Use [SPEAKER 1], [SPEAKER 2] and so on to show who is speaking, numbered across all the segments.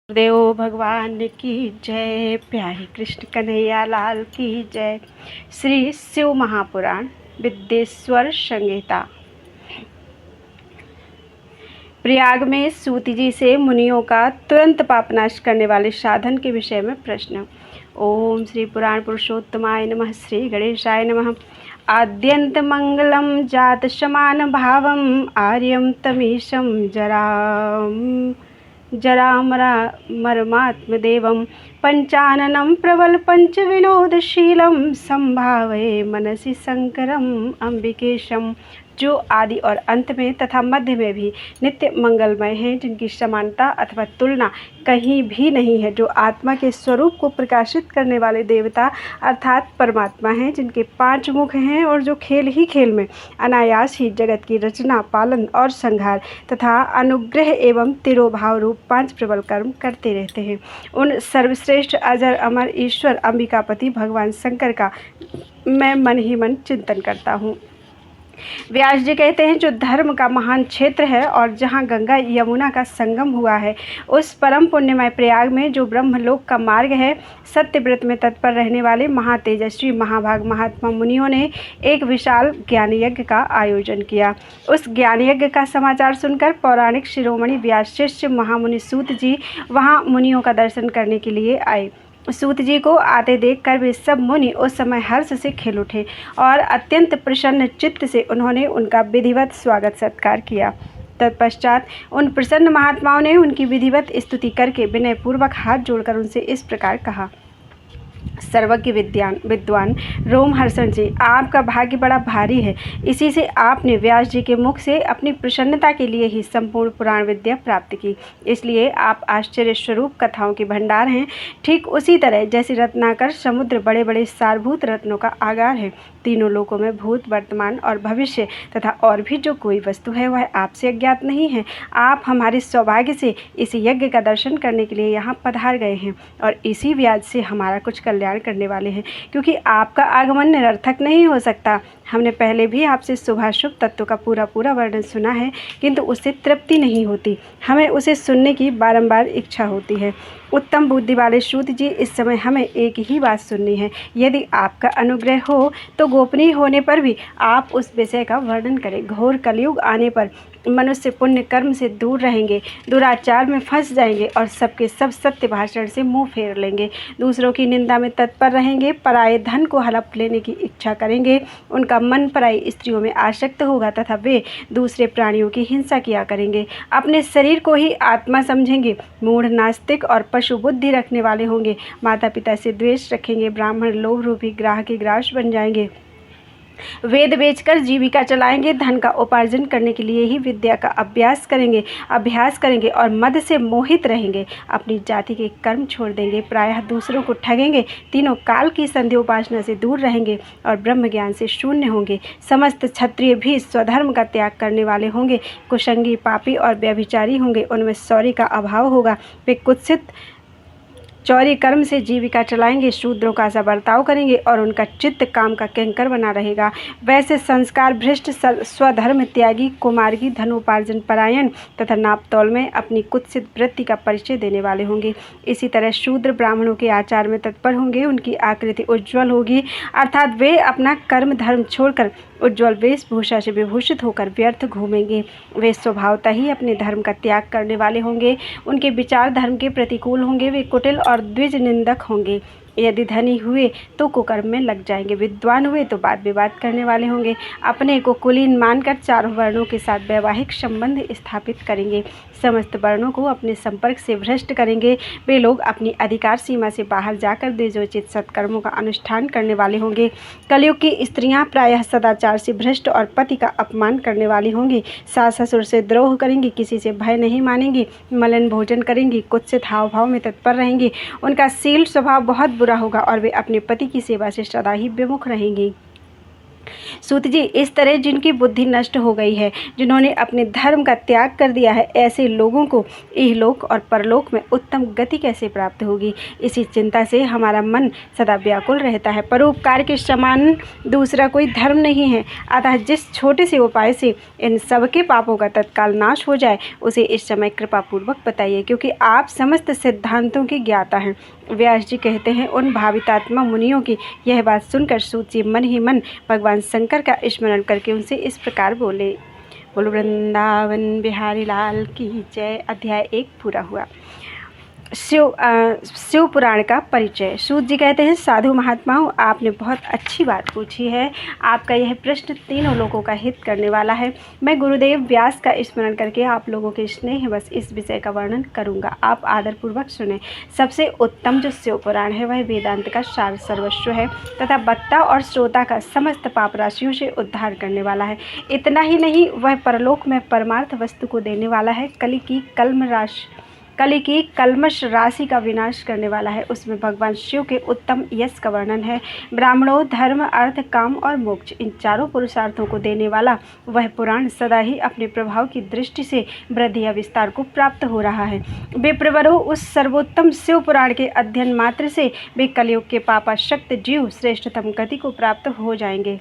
[SPEAKER 1] देव भगवान की जय। प्यारे कृष्ण कन्हैया लाल की जय। श्री शिव महापुराण विद्येश्वर संहिता। प्रयाग में सूत जी से मुनियों का तुरंत पापनाश करने वाले साधन के विषय में प्रश्न। ओम श्री पुराण पुरुषोत्तमाय नमः। श्री गणेशाय नमः। आद्यंत मंगलम जात समान भावम आर्यम तमीशम जरामरमात्मदेवं पंचाननं प्रबल पंच विनोदशीलम संभावे मनसि शंकरम अंबिकेशम, जो आदि और अंत में तथा मध्य में भी नित्य मंगलमय हैं, जिनकी समानता अथवा तुलना कहीं भी नहीं है, जो आत्मा के स्वरूप को प्रकाशित करने वाले देवता अर्थात परमात्मा हैं, जिनके 5 मुख हैं और जो खेल ही खेल में अनायास ही जगत की रचना, पालन और संहार तथा अनुग्रह एवं तिरोभाव रूप 5 प्रबल कर्म करते रहते हैं, उन सर्वश्रेष्ठ अजर अमर ईश्वर अंबिकापति भगवान शंकर का मैं मन ही मन चिंतन करता हूँ। व्यास जी कहते हैं, जो धर्म का महान क्षेत्र है और जहाँ गंगा यमुना का संगम हुआ है, उस परम पुण्यमय प्रयाग में जो ब्रह्मलोक का मार्ग है, सत्यव्रत में तत्पर रहने वाले महातेजस्वी महाभाग महात्मा मुनियों ने एक विशाल ज्ञान यज्ञ का आयोजन किया। उस ज्ञान यज्ञ का समाचार सुनकर पौराणिक शिरोमणि व्यास शिष्य महामुनि सूत जी वहाँ मुनियों का दर्शन करने के लिए आए। सूत जी को आते देखकर वे सब मुनि उस समय हर्ष से खिल उठे और अत्यंत प्रसन्न चित्त से उन्होंने उनका विधिवत स्वागत सत्कार किया। तत्पश्चात उन प्रसन्न महात्माओं ने उनकी विधिवत स्तुति करके विनयपूर्वक हाथ जोड़कर उनसे इस प्रकार कहा। सर्वज्ञ विद्वान रोमहर्षण जी, आपका भाग्य बड़ा भारी है। इसी से आपने व्यास जी के मुख से अपनी प्रसन्नता के लिए ही संपूर्ण पुराण विद्या प्राप्त की, इसलिए आप आश्चर्य स्वरूप कथाओं के भंडार हैं। ठीक उसी तरह जैसे रत्नाकर समुद्र बड़े बड़े सारभूत रत्नों का आगार है, तीनों लोकों में भूत, वर्तमान और भविष्य तथा और भी जो कोई वस्तु है वह आपसे अज्ञात नहीं है। आप हमारे सौभाग्य से इस यज्ञ का दर्शन करने के लिए यहाँ पधार गए हैं और इसी व्याज से हमारा कुछ कल्याण करने वाले हैं, क्योंकि आपका आगमन निरर्थक नहीं हो सकता। हमने पहले भी आपसे शुभाशुभ तत्व का पूरा वर्णन सुना है, किंतु उससे तृप्ति नहीं होती। हमें उसे सुनने की बारंबार इच्छा होती है। उत्तम बुद्धि वाले सूत जी, इस समय हमें एक ही बात सुननी है। यदि आपका अनुग्रह हो तो गोपनीय होने पर भी आप उस विषय का वर्णन करें। घोर कलयुग आने पर मनुष्य पुण्य कर्म से दूर रहेंगे, दुराचार में फंस जाएंगे और सबके सब सत्य भाषण से मुंह फेर लेंगे, दूसरों की निंदा में तत्पर रहेंगे, पराये धन को हड़प लेने की इच्छा करेंगे, उनका मन पराई स्त्रियों में आसक्त होगा तथा वे दूसरे प्राणियों की हिंसा किया करेंगे, अपने शरीर को ही आत्मा समझेंगे, मूढ़ नास्तिक और पशु बुद्धि रखने वाले होंगे, माता पिता से द्वेष रखेंगे, ब्राह्मण लोभ रूपी ग्राह के ग्रास बन जाएंगे, वेद बेचकर जीविका चलाएंगे, धन का उपार्जन करने के लिए ही विद्या का अभ्यास करेंगे और मद से मोहित रहेंगे, अपनी जाति के कर्म छोड़ देंगे, प्रायः दूसरों को ठगेंगे, तीनों काल की संध्या उपासना से दूर रहेंगे और ब्रह्म ज्ञान से शून्य होंगे। समस्त क्षत्रिय भी स्वधर्म का त्याग करने वाले होंगे, कुसंगी, पापी और व्यभिचारी होंगे, उनमें शौर्य का अभाव होगा, वे कुत्सित चौरी कर्म से जीविका चलाएंगे, शूद्रों का सा बर्ताव करेंगे और उनका चित्त काम का किंकर बना रहेगा। वैसे संस्कार भ्रष्ट, स्वधर्म त्यागी, कुमार्गी, धनोपार्जन परायण तथा नापतौल में अपनी कुत्सित वृत्ति का परिचय देने वाले होंगे। इसी तरह शूद्र ब्राह्मणों के आचार में तत्पर होंगे, उनकी आकृति उज्ज्वल होगी, अर्थात वे अपना कर्म धर्म छोड़कर उज्ज्वल वेशभूषा से विभूषित होकर व्यर्थ घूमेंगे। वे स्वभावतः ही अपने धर्म का त्याग करने वाले होंगे, उनके विचार धर्म के प्रतिकूल होंगे, वे कुटिल और द्विज निंदक होंगे। यदि धनी हुए तो कुकर्म में लग जाएंगे, विद्वान हुए तो वाद विवाद करने वाले होंगे, अपने को कुलीन मानकर चारों वर्णों के साथ वैवाहिक संबंध स्थापित करेंगे, समस्त वर्णों को अपने संपर्क से भ्रष्ट करेंगे। वे लोग अपनी अधिकार सीमा से बाहर जाकर द्विजोचित सत्कर्मों का अनुष्ठान करने वाले होंगे। कलयुग की स्त्रियां प्रायः सदाचार से भ्रष्ट और पति का अपमान करने वाली होंगी, सास ससुर से द्रोह करेंगी, किसी से भय नहीं मानेंगी, मलिन भोजन करेंगी, कुत्सित हाव भाव में तत्पर रहेंगी, उनका शील स्वभाव बहुत बुरा होगा और वे अपने पति की सेवा से सदा ही विमुख रहेंगी। सूत जी, इस तरह जिनकी बुद्धि नष्ट हो गई है, जिन्होंने अपने धर्म का त्याग कर दिया है, ऐसे लोगों को इहलोक और परलोक में उत्तम गति कैसे प्राप्त होगी, इसी चिंता से हमारा मन सदा व्याकुल रहता है। परोपकार के समान दूसरा कोई धर्म नहीं है। अतः जिस छोटे से उपाय से इन सबके पापों का तत्काल नाश हो जाए, उसे इस समय कृपापूर्वक बताइए, क्योंकि आप समस्त सिद्धांतों के ज्ञाता हैं। व्यास जी कहते हैं, उन भावितात्मा मुनियों की यह बात सुनकर सूत जी मन ही मन भगवान शंकर का स्मरण करके उनसे इस प्रकार बोले। बोलो वृंदावन बिहारी लाल की जय। अध्याय 1 पूरा हुआ। शिव पुराण का परिचय। सूत जी कहते हैं, साधु महात्माओं, आपने बहुत अच्छी बात पूछी है। आपका यह प्रश्न तीनों लोगों का हित करने वाला है। मैं गुरुदेव व्यास का स्मरण करके आप लोगों के स्नेह बस इस विषय का वर्णन करूंगा। आप आदरपूर्वक सुने। सबसे उत्तम जो शिव पुराण है वह वेदांत का सार सर्वस्व है तथा वक्ता और श्रोता का समस्त पाप राशियों से उद्धार करने वाला है। इतना ही नहीं, वह परलोक में परमार्थ वस्तु को देने वाला है। कली की कल्मश राशि का विनाश करने वाला है। उसमें भगवान शिव के उत्तम यश का वर्णन है। ब्राह्मणों, धर्म, अर्थ, काम और मोक्ष, इन चारों पुरुषार्थों को देने वाला वह पुराण सदा ही अपने प्रभाव की दृष्टि से वृद्धि या विस्तार को प्राप्त हो रहा है। विप्रवरों, उस सर्वोत्तम शिव पुराण के अध्ययन मात्र से वे कलयुग के पापाशक्त जीव श्रेष्ठतम गति को प्राप्त हो जाएंगे।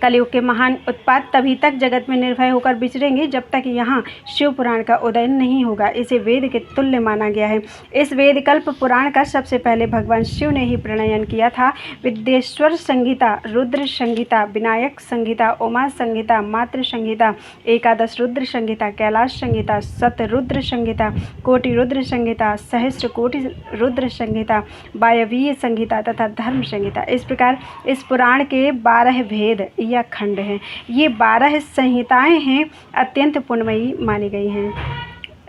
[SPEAKER 1] कलयुग के महान उत्पात तभी तक जगत में निर्भय होकर विचरेंगे जब तक यहाँ शिव पुराण का उदय नहीं होगा। इसे वेद के तुल्य माना गया है। इस वेदकल्प पुराण का सबसे पहले भगवान शिव ने ही प्रणयन किया था। विद्येश्वर संहिता, रुद्र संहिता, विनायक संहिता, उमा संहिता, मातृ संहिता, एकादश रुद्र संहिता, कैलाश संहिता, शतरुद्र संहिता, कोटि रुद्र संहिता, सहस्त्र कोटि रुद्र संहिता, वायवीय संहिता तथा धर्म संहिता। इस प्रकार इस पुराण के 12 भेद या खंड हैं। ये 12 संहिताएं हैं, अत्यंत पुण्यमयी मानी गई हैं।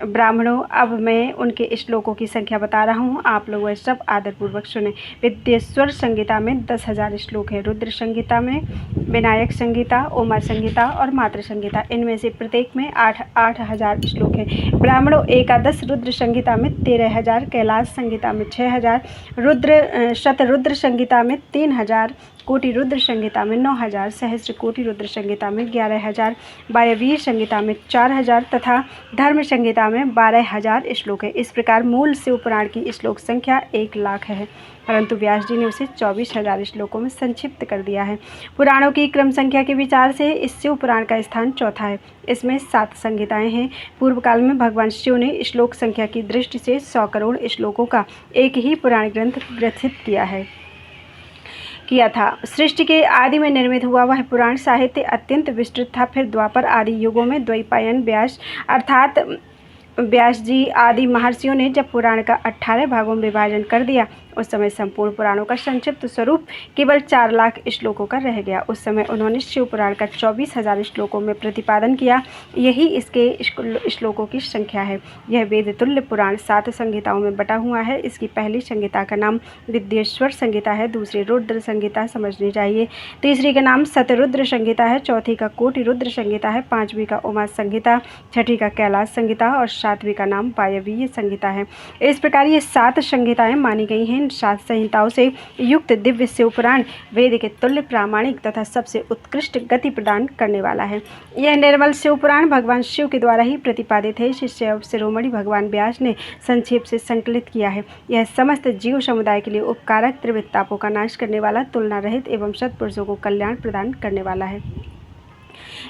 [SPEAKER 1] ब्राह्मणों, अब मैं उनके श्लोकों की संख्या बता रहा हूँ, आप लोग वह सब आदरपूर्वक सुने। विद्येश्वर संहिता में 10,000 श्लोक हैं। रुद्र संहिता में, विनायक संहिता, उमा संहिता और मातृ संहिता, इनमें से प्रत्येक में 8,000 श्लोक हैं। ब्राह्मणों, एकादश रुद्र संहिता में 13,000, कैलाश संहिता में 6,000, शतरुद्र संहिता में 3,000, कोटि रुद्र संहिता में 9,000, सहस्त्र कोटि रुद्र संहिता में 11,000, वायवीय संहिता में 4,000 तथा धर्म संहिता में 12,000 श्लोक है। इस प्रकार मूल शिव पुराण की श्लोक संख्या 1,00,000 है, परंतु व्यास जी ने उसे 24,000 श्लोकों में संक्षिप्त कर दिया है। पुराणों की क्रम संख्या के विचार से इस शिव पुराण का स्थान चौथा है। इसमें 7 संहिताएं हैं। पूर्व काल में भगवान शिव ने श्लोक संख्या की दृष्टि से 100 करोड़ श्लोकों का एक ही पुराण ग्रंथ ग्रथित किया था। सृष्टि के आदि में निर्मित हुआ वह पुराण साहित्य अत्यंत विस्तृत था। फिर द्वापर आदि युगों में द्वैपायन व्यास अर्थात व्यास जी आदि महर्षियों ने जब पुराण का 18 भागों में विभाजन कर दिया, उस समय संपूर्ण पुराणों का संक्षिप्त स्वरूप केवल 4,00,000 श्लोकों का रह गया। उस समय उन्होंने शिव पुराण का 24,000 श्लोकों में प्रतिपादन किया। यही इसके श्लोकों की संख्या है। यह वेद तुल्य पुराण 7 संहिताओं में बटा हुआ है। इसकी पहली संहिता का नाम विद्येश्वर संहिता है, दूसरी रुद्र संहिता समझनी चाहिए, तीसरी का नाम शतरुद्र संहिता है, चौथी का कोटि रुद्र संहिता है, पांचवी का उमा संहिता, छठी का कैलाश संहिता और सातवीं का नाम वायवीय संहिता है। इस प्रकार ये 7 संहिताएं मानी गई हैं। 7 संहिताओं से युक्त दिव्य शिव पुराण वेद के तुल्य प्रामाणिक तथा सबसे उत्कृष्ट गति प्रदान करने वाला है। यह निर्मल शिव पुराण भगवान शिव के द्वारा ही प्रतिपादित है। शिष्य शिरोमणि भगवान व्यास ने संक्षेप से संकलित किया है। यह समस्त जीव समुदाय के लिए उपकारक, त्रिविध तापों का नाश करने वाला, तुलना रहित एवं सत्पुरुषों को कल्याण प्रदान करने वाला है।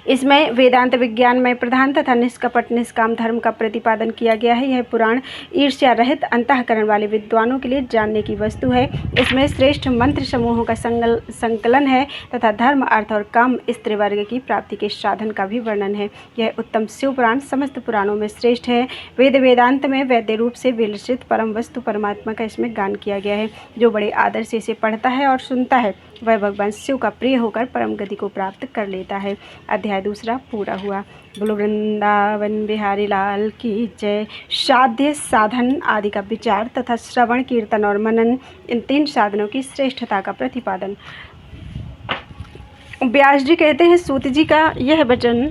[SPEAKER 1] इसमें वेदांत विज्ञान में प्रधान तथा निष्कपट निष्काम धर्म का प्रतिपादन किया गया है। यह पुराण ईर्ष्या रहित अंतःकरण वाले विद्वानों के लिए जानने की वस्तु है। इसमें श्रेष्ठ मंत्र समूहों का संकलन है तथा धर्म, अर्थ और काम स्त्री वर्ग की प्राप्ति के साधन का भी वर्णन है। यह उत्तम शिव पुराण समस्त पुराणों में श्रेष्ठ है। वेद वेदांत में वैद्य रूप से विलसित परम वस्तु परमात्मा का इसमें गान किया गया है। जो बड़े आदर से इसे पढ़ता है और सुनता है, वह भगवान शिव का प्रिय होकर परम गति को प्राप्त कर लेता है। अध्याय 2 पूरा हुआ। बोलो वृंदावन बिहारी लाल की जय। साध्य, साधन आदि का विचार तथा श्रवण, कीर्तन और मनन, इन 3 साधनों की श्रेष्ठता का प्रतिपादन। व्यास जी कहते हैं, सूत जी का यह वचन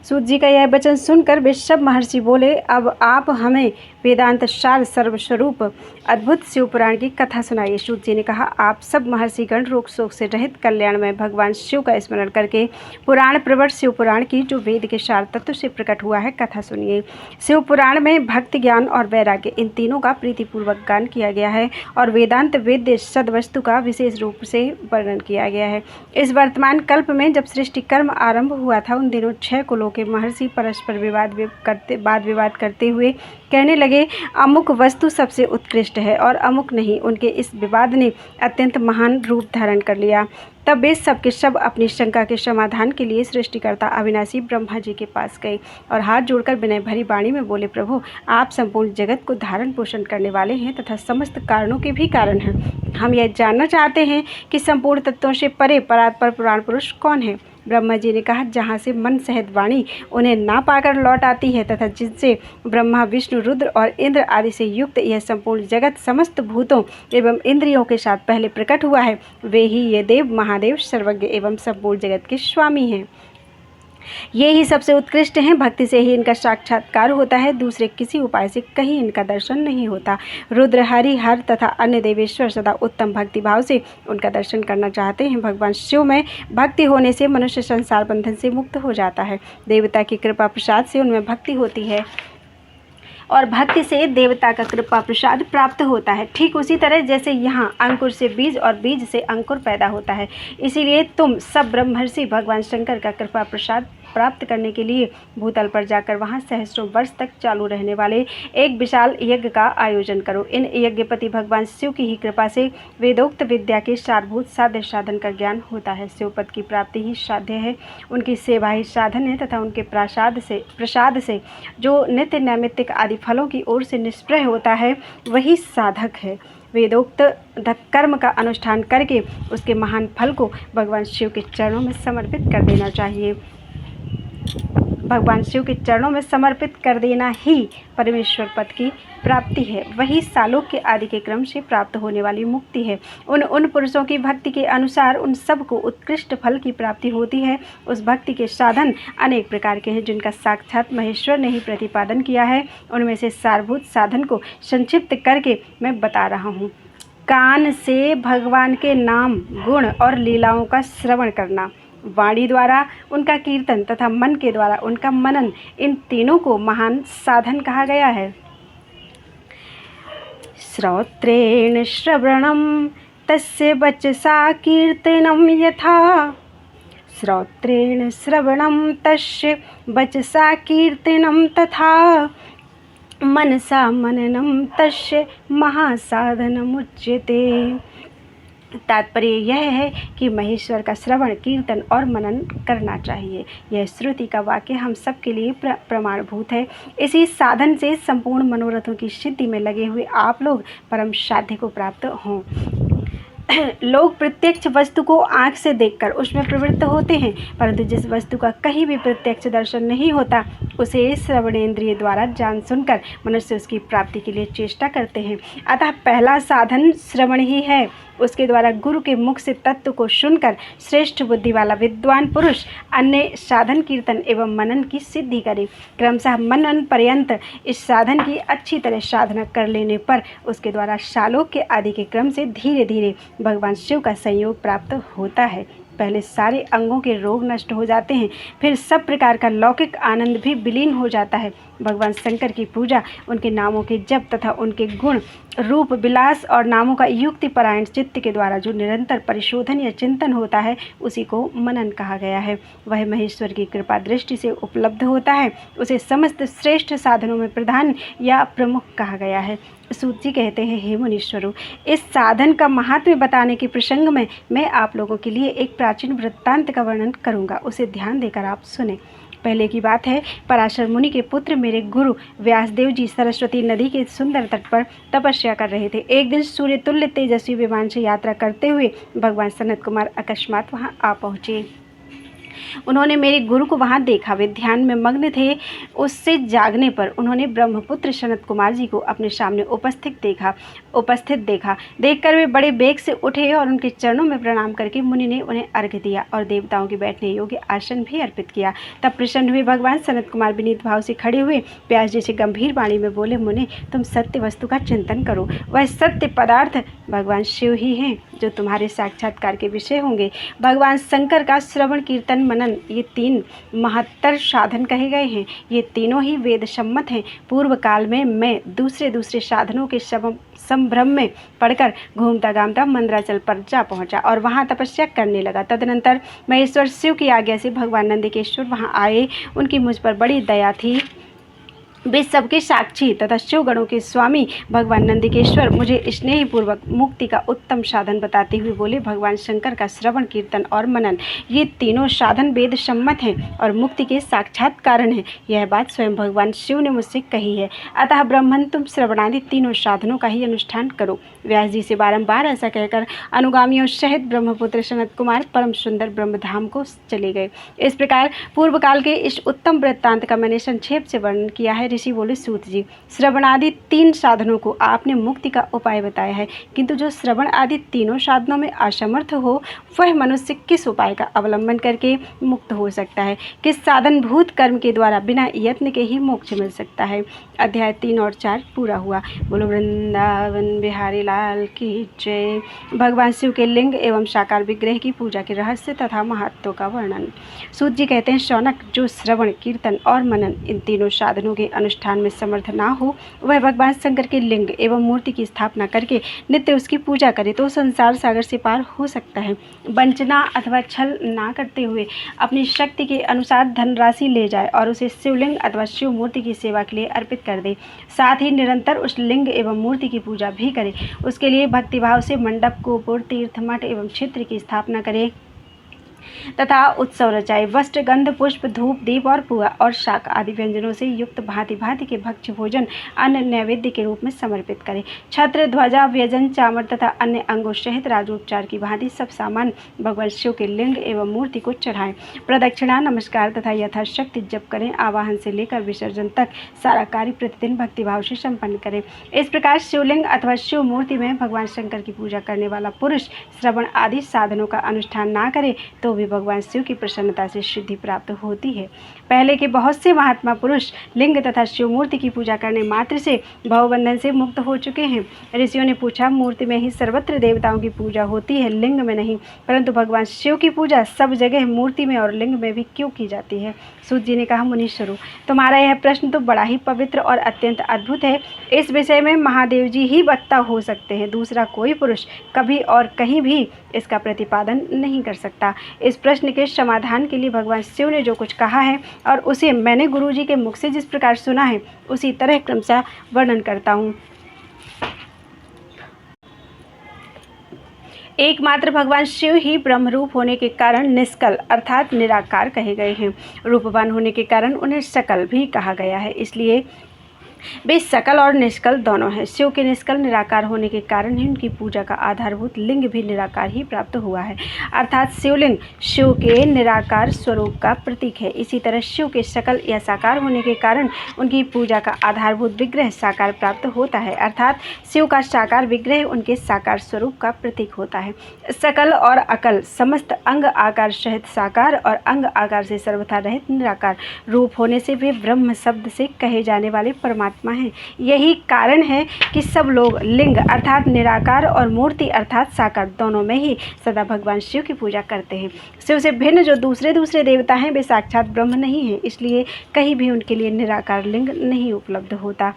[SPEAKER 1] सूत जी का यह वचन सुनकर वे सब महर्षि बोले, अब आप हमें वेदांत सार सर्वस्वरूप अद्भुत शिव पुराण की कथा सुनाइए। सूत जी ने कहा, आप सब महर्षिगण रोग शोक से रहित कल्याणमय भगवान शिव का स्मरण करके पुराण प्रवर शिव पुराण की जो वेद के सार तत्व से प्रकट हुआ है कथा सुनिए। शिव पुराण में भक्ति, ज्ञान और वैराग्य इन तीनों का प्रीतिपूर्वक गान किया गया है और वेदांत वेद्य सदवस्तु का विशेष रूप से वर्णन किया गया है। इस वर्तमान कल्प में जब सृष्टि कर्म आरंभ हुआ था, उन दिनों 6 कुलों के महर्षि परस्पर वाद विवाद करते हुए कहने लगे, अमुक वस्तु सबसे उत्कृष्ट है और अमुक नहीं। उनके इस विवाद ने अत्यंत महान रूप धारण कर लिया। तब वे सब के सब अपनी शंका के समाधान के लिए सृष्टिकर्ता अविनाशी ब्रह्मा जी के पास गए और हाथ जोड़कर विनय भरी वाणी में बोले, प्रभु, आप संपूर्ण जगत को धारण पोषण करने वाले हैं तथा समस्त कारणों के भी कारण हैं। हम यह जानना चाहते हैं कि संपूर्ण तत्वों से परे परात्पर पुराण पुरुष कौन है। ब्रह्मा जी ने कहा, जहाँ से मन सहित वाणी उन्हें ना पाकर लौट आती है तथा जिनसे ब्रह्मा, विष्णु, रुद्र और इंद्र आदि से युक्त यह संपूर्ण जगत समस्त भूतों एवं इंद्रियों के साथ पहले प्रकट हुआ है, वे ही ये देव महादेव सर्वज्ञ एवं संपूर्ण जगत के स्वामी हैं। ये ही सबसे उत्कृष्ट हैं। भक्ति से ही इनका साक्षात्कार होता है, दूसरे किसी उपाय से कहीं इनका दर्शन नहीं होता। रुद्र, हरि, हर तथा अन्य देवेश्वर सदा उत्तम भक्ति भाव से उनका दर्शन करना चाहते हैं। भगवान शिव में भक्ति होने से मनुष्य संसार बंधन से मुक्त हो जाता है। देवता की कृपा प्रसाद से उनमें भक्ति होती है और भक्ति से देवता का कृपा प्रसाद प्राप्त होता है। ठीक उसी तरह जैसे यहाँ अंकुर से बीज और बीज से अंकुर पैदा होता है, इसीलिए तुम सब ब्रह्मर्षि भगवान शंकर का कृपा प्रसाद प्राप्त करने के लिए भूतल पर जाकर वहाँ सहस्रों वर्ष तक चालू रहने वाले एक विशाल यज्ञ का आयोजन करो। इन यज्ञपति भगवान शिव की ही कृपा से वेदोक्त विद्या के सारभूत साध्य साधन का ज्ञान होता है। शिवपद की प्राप्ति ही साध्य है, उनकी सेवा ही साधन है तथा उनके प्रसाद से जो नित्य नैमित्तिक आदि फलों की ओर से निष्प्रह होता है वही साधक है। वेदोक्त कर्म का अनुष्ठान करके उसके महान फल को भगवान शिव के चरणों में समर्पित कर देना चाहिए। भगवान शिव के चरणों में समर्पित कर देना ही परमेश्वर पद की प्राप्ति है, वही सालोक्य आदि के क्रम से प्राप्त होने वाली मुक्ति है। उन पुरुषों की भक्ति के अनुसार उन सब को उत्कृष्ट फल की प्राप्ति होती है। उस भक्ति के साधन अनेक प्रकार के हैं जिनका साक्षात महेश्वर ने ही प्रतिपादन किया है। उनमें से सारभूत साधन को संक्षिप्त करके मैं बता रहा हूँ। कान से भगवान के नाम, गुण और लीलाओं का श्रवण करना, वाणी द्वारा उनका कीर्तन तथा मन के द्वारा उनका मनन, इन तीनों को महान साधन कहा गया है। श्रोत्रेण श्रवणम तस्य वचसा कीर्तनम यथा, श्रोत्रेण श्रवणम तस्य वचसा कीर्तनम तथा, मनसा मननम तस्य महासाधनम उच्यते। तात्पर्य यह है कि महेश्वर का श्रवण, कीर्तन और मनन करना चाहिए। यह श्रुति का वाक्य हम सब के लिए प्रमाणभूत है। इसी साधन से संपूर्ण मनोरथों की सिद्धि में लगे हुए आप लोग परम साध्य को प्राप्त हों। लोग प्रत्यक्ष वस्तु को आँख से देखकर उसमें प्रवृत्त होते हैं, परंतु जिस वस्तु का कहीं भी प्रत्यक्ष दर्शन नहीं होता उसे श्रवणेंद्रिय द्वारा जान सुनकर मनुष्य उसकी प्राप्ति के लिए चेष्टा करते हैं। अतः पहला साधन श्रवण ही है। उसके द्वारा गुरु के मुख से तत्व को सुनकर श्रेष्ठ बुद्धि वाला विद्वान पुरुष अन्य साधन, कीर्तन एवं मनन की सिद्धि करे। क्रमशः मनन पर्यंत इस साधन की अच्छी तरह साधना कर लेने पर उसके द्वारा शालोक्य आदि के क्रम से धीरे धीरे भगवान शिव का संयोग प्राप्त होता है। पहले सारे अंगों के रोग नष्ट हो जाते हैं, फिर सब प्रकार का लौकिक आनंद भी विलीन हो जाता है। भगवान शंकर की पूजा, उनके नामों के जप तथा उनके गुण, रूप, विलास और नामों का युक्ति परायण चित्त के द्वारा जो निरंतर परिशोधन या चिंतन होता है उसी को मनन कहा गया है। वह महेश्वर की कृपा दृष्टि से उपलब्ध होता है, उसे समस्त श्रेष्ठ साधनों में प्रधान या प्रमुख कहा गया है। सूत जी कहते हैं, हे मुनीश्वरों, इस साधन का महात्म्य बताने के प्रसंग में मैं आप लोगों के लिए एक प्राचीन वृत्तांत का वर्णन करूंगा, उसे ध्यान देकर आप सुने। पहले की बात है, पराशर मुनि के पुत्र मेरे गुरु व्यासदेव जी सरस्वती नदी के सुंदर तट पर तपस्या कर रहे थे। एक दिन सूर्य तुल्य तेजस्वी विमान से यात्रा करते हुए भगवान सनत कुमार अकस्मात वहां आ पहुँचे। उन्होंने मेरे गुरु को वहां देखा। वे ध्यान में मग्न थे। उससे जागने पर उन्होंने ब्रह्मपुत्र सनत कुमार जी को अपने सामने उपस्थित देखा। देखकर वे बड़े वेग से उठे और उनके चरणों में प्रणाम करके मुनि ने उन्हें अर्घ्य दिया और देवताओं के बैठने योग्य आसन भी अर्पित किया। तब प्रसन्न हुए भगवान सनत कुमार विनीत भाव से खड़े हुए व्यास जी से गंभीर वाणी में बोले, मुनि, तुम सत्य वस्तु का चिंतन करो। वह सत्य पदार्थ भगवान शिव ही हैं जो तुम्हारे साक्षात्कार के विषय होंगे। भगवान शंकर का श्रवण, कीर्तन, मनन, ये 3 महत्तर साधन कहे गए हैं। ये तीनों ही वेद सम्मत हैं। पूर्व काल में मैं दूसरे साधनों के संभ्रम में पढ़कर घूमता घामता मंदराचल पर जा पहुंचा और वहां तपस्या करने लगा। तदनंतर महेश्वर शिव की आज्ञा से भगवान नंदिकेश्वर वहां आए। उनकी मुझ पर बड़ी दया थी। वे सबके साक्षी तथा शिव गणों के स्वामी भगवान नंदिकेश्वर मुझे स्नेहपूर्वक मुक्ति का उत्तम साधन बताते हुए बोले, भगवान शंकर का श्रवण, कीर्तन और मनन, ये तीनों साधन वेद सम्मत हैं और मुक्ति के साक्षात कारण हैं। यह बात स्वयं भगवान शिव ने मुझसे कही है। अतः ब्राह्मण, तुम श्रवणादि तीनों साधनों का ही अनुष्ठान करो। व्यास जी से बारंबार ऐसा कहकर अनुगामियों सहित ब्रह्मपुत्र सनत कुमार परम सुंदर ब्रह्मधाम को चले गए। इस प्रकार पूर्व काल के इस उत्तम वृत्तांत का मैंने संक्षेप से वर्णन किया है। ऋषि बोले, सूत जी, श्रवणादि 3 साधनों को आपने मुक्ति का उपाय बताया है, किंतु जो श्रवण आदि तीनों साधनों में असमर्थ हो, वह मनुष्य किस उपाय का अवलंबन करके मुक्त हो सकता है? किस साधन भूत कर्म के द्वारा बिना यत्न के ही मोक्ष मिल सकता है? अध्याय 3 और 4 पूरा हुआ। बोलो वृंदावन बिहारी लाल की जय। भगवान शिव के लिंग एवं साकार विग्रह की पूजा के रहस्य तथा महत्व का वर्णन। सूत जी कहते हैं, शौनक, जो श्रवण, कीर्तन और मनन इन तीनों साधनों के अनुष्ठान में समर्थ ना हो, वह भगवान शंकर के लिंग एवं मूर्ति की स्थापना करके नित्य उसकी पूजा करे तो संसार सागर से पार हो सकता है। वंचना अथवा छल ना करते हुए अपनी शक्ति के अनुसार धनराशि ले जाए और उसे शिवलिंग अथवा शिव मूर्ति की सेवा के लिए अर्पित कर दे। साथ ही निरंतर उस लिंग एवं मूर्ति की पूजा भी करे। उसके लिए भक्तिभाव से मंडप, गोपुर, तीर्थ, मठ एवं क्षेत्र की स्थापना करे तथा उत्सव रचाए। वस्त्र, गंध, पुष्प, धूप, दीप और पुआ और शाक आदि व्यंजनों से युक्त भांति भांति के भक्ष्य भोजन अन्य नैवेद्य के रूप में समर्पित करे। छत्र, ध्वजा, व्यजन, चामर तथा अन्य अंगों सहित राजोपचार की भांति सब सामान भगवान शिव के लिंग एवं मूर्ति को चढ़ाएं। प्रदक्षिणा, नमस्कार तथा यथाशक्ति जप करें। आवाहन से लेकर विसर्जन तक सारा कार्य प्रतिदिन भक्तिभाव से संपन्न करें। इस प्रकार शिवलिंग अथवा शिव मूर्ति में भगवान शंकर की पूजा करने वाला पुरुष श्रवण आदि साधनों का अनुष्ठान ना करे तो भी भगवान शिव की प्रसन्नता से सिद्धि प्राप्त होती है। पहले के बहुत से महात्मा पुरुष लिंग तथा शिव मूर्ति की पूजा करने मात्र से भवबंधन से मुक्त हो चुके हैं। ऋषियों ने पूछा, मूर्ति में ही सर्वत्र देवताओं की पूजा होती है, लिंग में नहीं, परंतु भगवान शिव की पूजा सब जगह मूर्ति में और लिंग में भी क्यों की जाती है? सूत जी ने कहा, मुनीश्वरों, तुम्हारा यह प्रश्न तो बड़ा ही पवित्र और अत्यंत अद्भुत है। इस विषय में महादेव जी ही वक्ता हो सकते हैं। दूसरा कोई पुरुष कभी और कहीं भी इसका प्रतिपादन नहीं कर सकता। इस प्रश्न के समाधान के लिए भगवान शिव ने जो कुछ कहा है और उसे मैंने गुरु जी के मुख से जिस प्रकार सुना है उसी तरह क्रमशः वर्णन करता हूँ। एकमात्र भगवान शिव ही ब्रह्मरूप होने के कारण निष्कल अर्थात निराकार कहे गए हैं। रूपवान होने के कारण उन्हें सकल भी कहा गया है, इसलिए वे सकल और निष्कल दोनों हैं। शिव के निष्कल निराकार होने के कारण ही उनकी पूजा का आधारभूत लिंग भी निराकार ही प्राप्त हुआ है, अर्थात शिवलिंग शिव के निराकार स्वरूप का प्रतीक है। इसी तरह शिव के सकल या साकार होने के कारण उनकी पूजा का आधारभूत विग्रह साकार प्राप्त होता है, अर्थात शिव का साकार विग्रह उनके साकार स्वरूप का प्रतीक होता है। सकल और अकल समस्त अंग आकार सहित साकार और अंग आकार से सर्वथा रहित निराकार रूप होने से वे ब्रह्म शब्द से कहे जाने वाले परमात्मा हैं। यही कारण है कि सब लोग लिंग अर्थात निराकार और मूर्ति अर्थात साकार दोनों में ही सदा भगवान शिव की पूजा करते हैं। शिव से भिन्न जो दूसरे देवता हैं वे साक्षात ब्रह्म नहीं हैं, इसलिए कहीं भी उनके लिए निराकार लिंग नहीं उपलब्ध होता।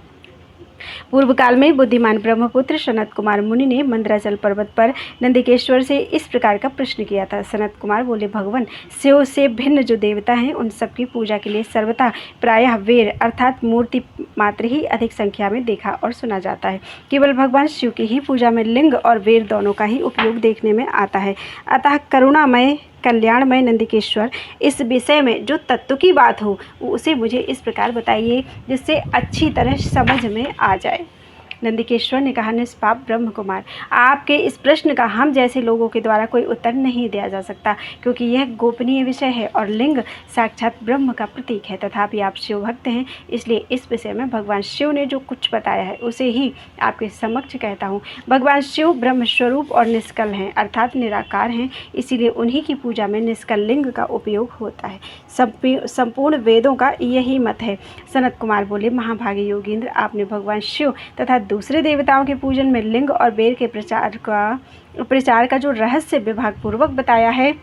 [SPEAKER 1] पूर्व काल में बुद्धिमान ब्रह्मपुत्र सनत कुमार मुनि ने मंदराचल पर्वत पर नंदिकेश्वर से इस प्रकार का प्रश्न किया था। सनत कुमार बोले, भगवान शिव से भिन्न जो देवता हैं उन सबकी पूजा के लिए सर्वथा प्रायः वेर अर्थात मूर्ति मात्र ही अधिक संख्या में देखा और सुना जाता है। केवल भगवान शिव की ही पूजा में लिंग और वेर दोनों का ही उपयोग देखने में आता है। अतः करुणामय कल्याणमय नंदिकेश्वर, इस विषय में जो तत्व की बात हो उसे मुझे इस प्रकार बताइए जिससे अच्छी तरह समझ में आ जाए। नंदिकेश्वर ने कहा, निष्पाप ब्रह्म कुमार, आपके इस प्रश्न का हम जैसे लोगों के द्वारा कोई उत्तर नहीं दिया जा सकता, क्योंकि यह गोपनीय विषय है और लिंग साक्षात ब्रह्म का प्रतीक है। तथापि आप शिव भक्त हैं, इसलिए इस विषय में भगवान शिव ने जो कुछ बताया है उसे ही आपके समक्ष कहता हूँ। भगवान शिव ब्रह्म स्वरूप और निष्कल हैं, अर्थात निराकार हैं, इसीलिए उन्हीं की पूजा में निष्कल लिंग का उपयोग होता है। संपूर्ण वेदों का यही मत है। सनत कुमार बोले, महाभागे योगींद्र, आपने भगवान शिव तथा दूसरे देवताओं के पूजन में लिंग और बेर के प्रचार का जो रहस्य विभागपूर्वक बताया है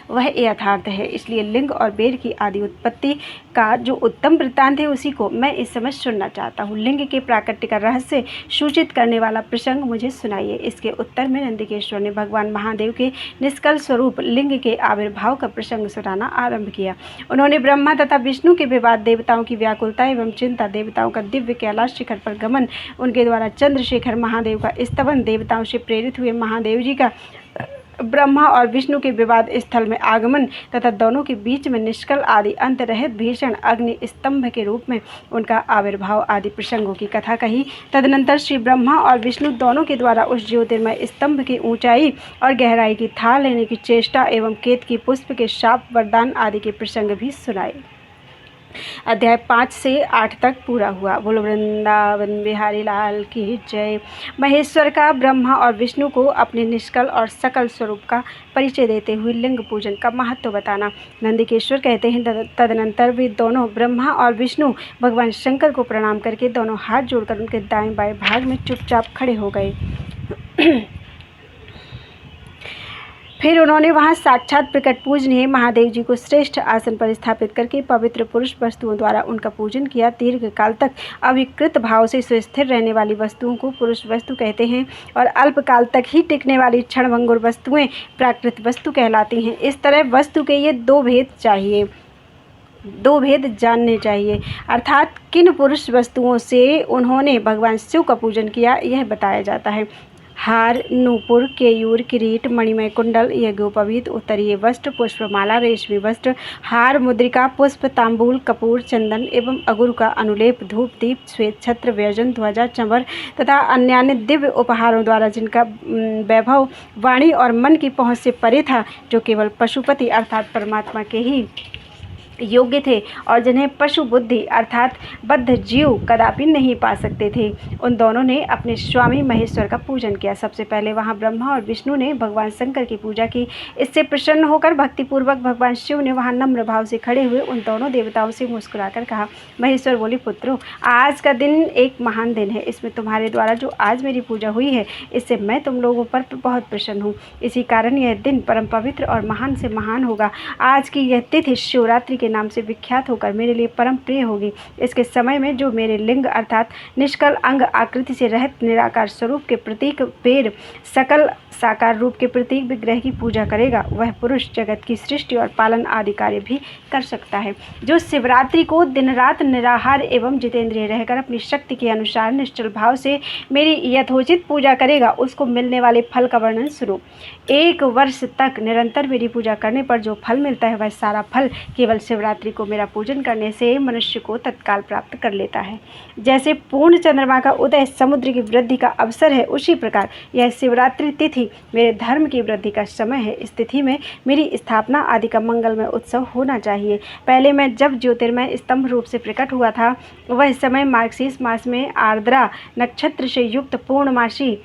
[SPEAKER 1] वह यथार्थ है। इसलिए लिंग और बेर की आदि उत्पत्ति का जो उत्तम वृत्तांत है उसी को मैं इस समय सुनना चाहता हूँ। लिंग के प्राकट्य का रहस्य सूचित करने वाला प्रसंग मुझे सुनाइए। इसके उत्तर में नंदिकेश्वर ने भगवान महादेव के निष्कल स्वरूप लिंग के आविर्भाव का प्रसंग सुनाना आरंभ किया। उन्होंने ब्रह्मा तथा विष्णु के विवाद, देवताओं की व्याकुलता एवं चिंता, देवताओं का दिव्य कैलाश शिखर पर गमन, उनके द्वारा चंद्रशेखर महादेव का स्तवन, देवताओं से प्रेरित हुए महादेव जी का ब्रह्मा और विष्णु के विवाद स्थल में आगमन तथा दोनों के बीच में निष्कल आदि अंतरहित भीषण अग्नि स्तंभ के रूप में उनका आविर्भाव आदि प्रसंगों की कथा कही। तदनंतर श्री ब्रह्मा और विष्णु दोनों के द्वारा उस ज्योतिर्मय स्तंभ की ऊंचाई और गहराई की थाह लेने की चेष्टा एवं केत की पुष्प के शाप, वरदान आदि के प्रसंग भी सुनाए। अध्याय 5 से 8 तक पूरा हुआ। बोलो वृंदावन बिहारी लाल की जय। महेश्वर का ब्रह्मा और विष्णु को अपने निष्कल और सकल स्वरूप का परिचय देते हुए लिंग पूजन का महत्व बताना। नंदिकेश्वर कहते हैं, तदनंतर वे दोनों ब्रह्मा और विष्णु भगवान शंकर को प्रणाम करके दोनों हाथ जोड़कर उनके दाएं बाएं भाग में चुपचाप खड़े हो गए। फिर उन्होंने वहां साक्षात प्रकट पूजनीय महादेव जी को श्रेष्ठ आसन पर स्थापित करके पवित्र पुरुष वस्तुओं द्वारा उनका पूजन किया। दीर्घ काल तक अविकृत भाव से सुस्थिर रहने वाली वस्तुओं को पुरुष वस्तु कहते हैं और अल्प काल तक ही टिकने वाली क्षणभंगुर वस्तुएं प्राकृत वस्तु कहलाती हैं। इस तरह वस्तु के ये दो भेद जानने चाहिए, अर्थात किन पुरुष वस्तुओं से उन्होंने भगवान शिव का पूजन किया यह बताया जाता है। हार, नूपुर, केयूर, किरीट, मणिमय कुंडल, यज्ञोपवीत, उत्तरीय वस्त्र, पुष्पमाला, रेशमी वस्त्र, हार, मुद्रिका, पुष्प, तांबूल, कपूर, चंदन एवं अगुर का अनुलेप, धूप, दीप, श्वेत छत्र, व्यजन, ध्वजा, चंवर तथा अन्य दिव्य उपहारों द्वारा जिनका वैभव वाणी और मन की पहुँच से परे था, जो केवल पशुपति अर्थात परमात्मा के ही योग्य थे और जिन्हें पशु बुद्धि अर्थात बद्ध जीव कदापि नहीं पा सकते थे, उन दोनों ने अपने स्वामी महेश्वर का पूजन किया। सबसे पहले वहां ब्रह्मा और विष्णु ने भगवान शंकर की पूजा की। इससे प्रसन्न होकर भक्तिपूर्वक भगवान शिव ने वहां नम्र भाव से खड़े हुए उन दोनों देवताओं से मुस्कुराकर कहा, महेश्वर बोले, पुत्रों, आज का दिन एक महान दिन है। इसमें तुम्हारे द्वारा जो आज मेरी पूजा हुई है इससे मैं तुम लोगों पर बहुत प्रसन्न हूँ। इसी कारण यह दिन परम पवित्र और महान से महान होगा। आज की यह तिथि शिवरात्रि के नाम से विख्यात होकर मेरे लिए परम प्रिय होगी। इसके समय में जो मेरे लिंग अर्थात निष्कल अंग आकृति से रहित निराकार स्वरूप के प्रतीक पेड़, सकल साकार रूप के प्रतीक विग्रह की पूजा करेगा, वह पुरुष जगत की सृष्टि और पालन आदि कार्य भी कर सकता है। जो शिवरात्रि को दिन रात निराहार एवं जितेंद्रिय रहकर अपनी शक्ति के अनुसार निश्चल भाव से मेरी यथोचित पूजा करेगा, उसको मिलने वाले फल का वर्णन शुरू। 1 वर्ष तक निरंतर मेरी पूजा करने पर जो फल मिलता है वह सारा फल केवल शिवरात्रि को मेरा पूजन करने से मनुष्य को तत्काल प्राप्त कर लेता है। जैसे पूर्ण चंद्रमा का उदय समुद्र की वृद्धि का अवसर है, उसी प्रकार यह शिवरात्रि तिथि मेरे धर्म की वृद्धि का समय है। इस तिथि में मेरी स्थापना आदि का मंगलमय उत्सव होना चाहिए। पहले मैं जब ज्योतिर्मय स्तंभ रूप से प्रकट हुआ था वह समय मार्गशीर्ष मास में आर्द्रा नक्षत्र से युक्त पूर्णमासी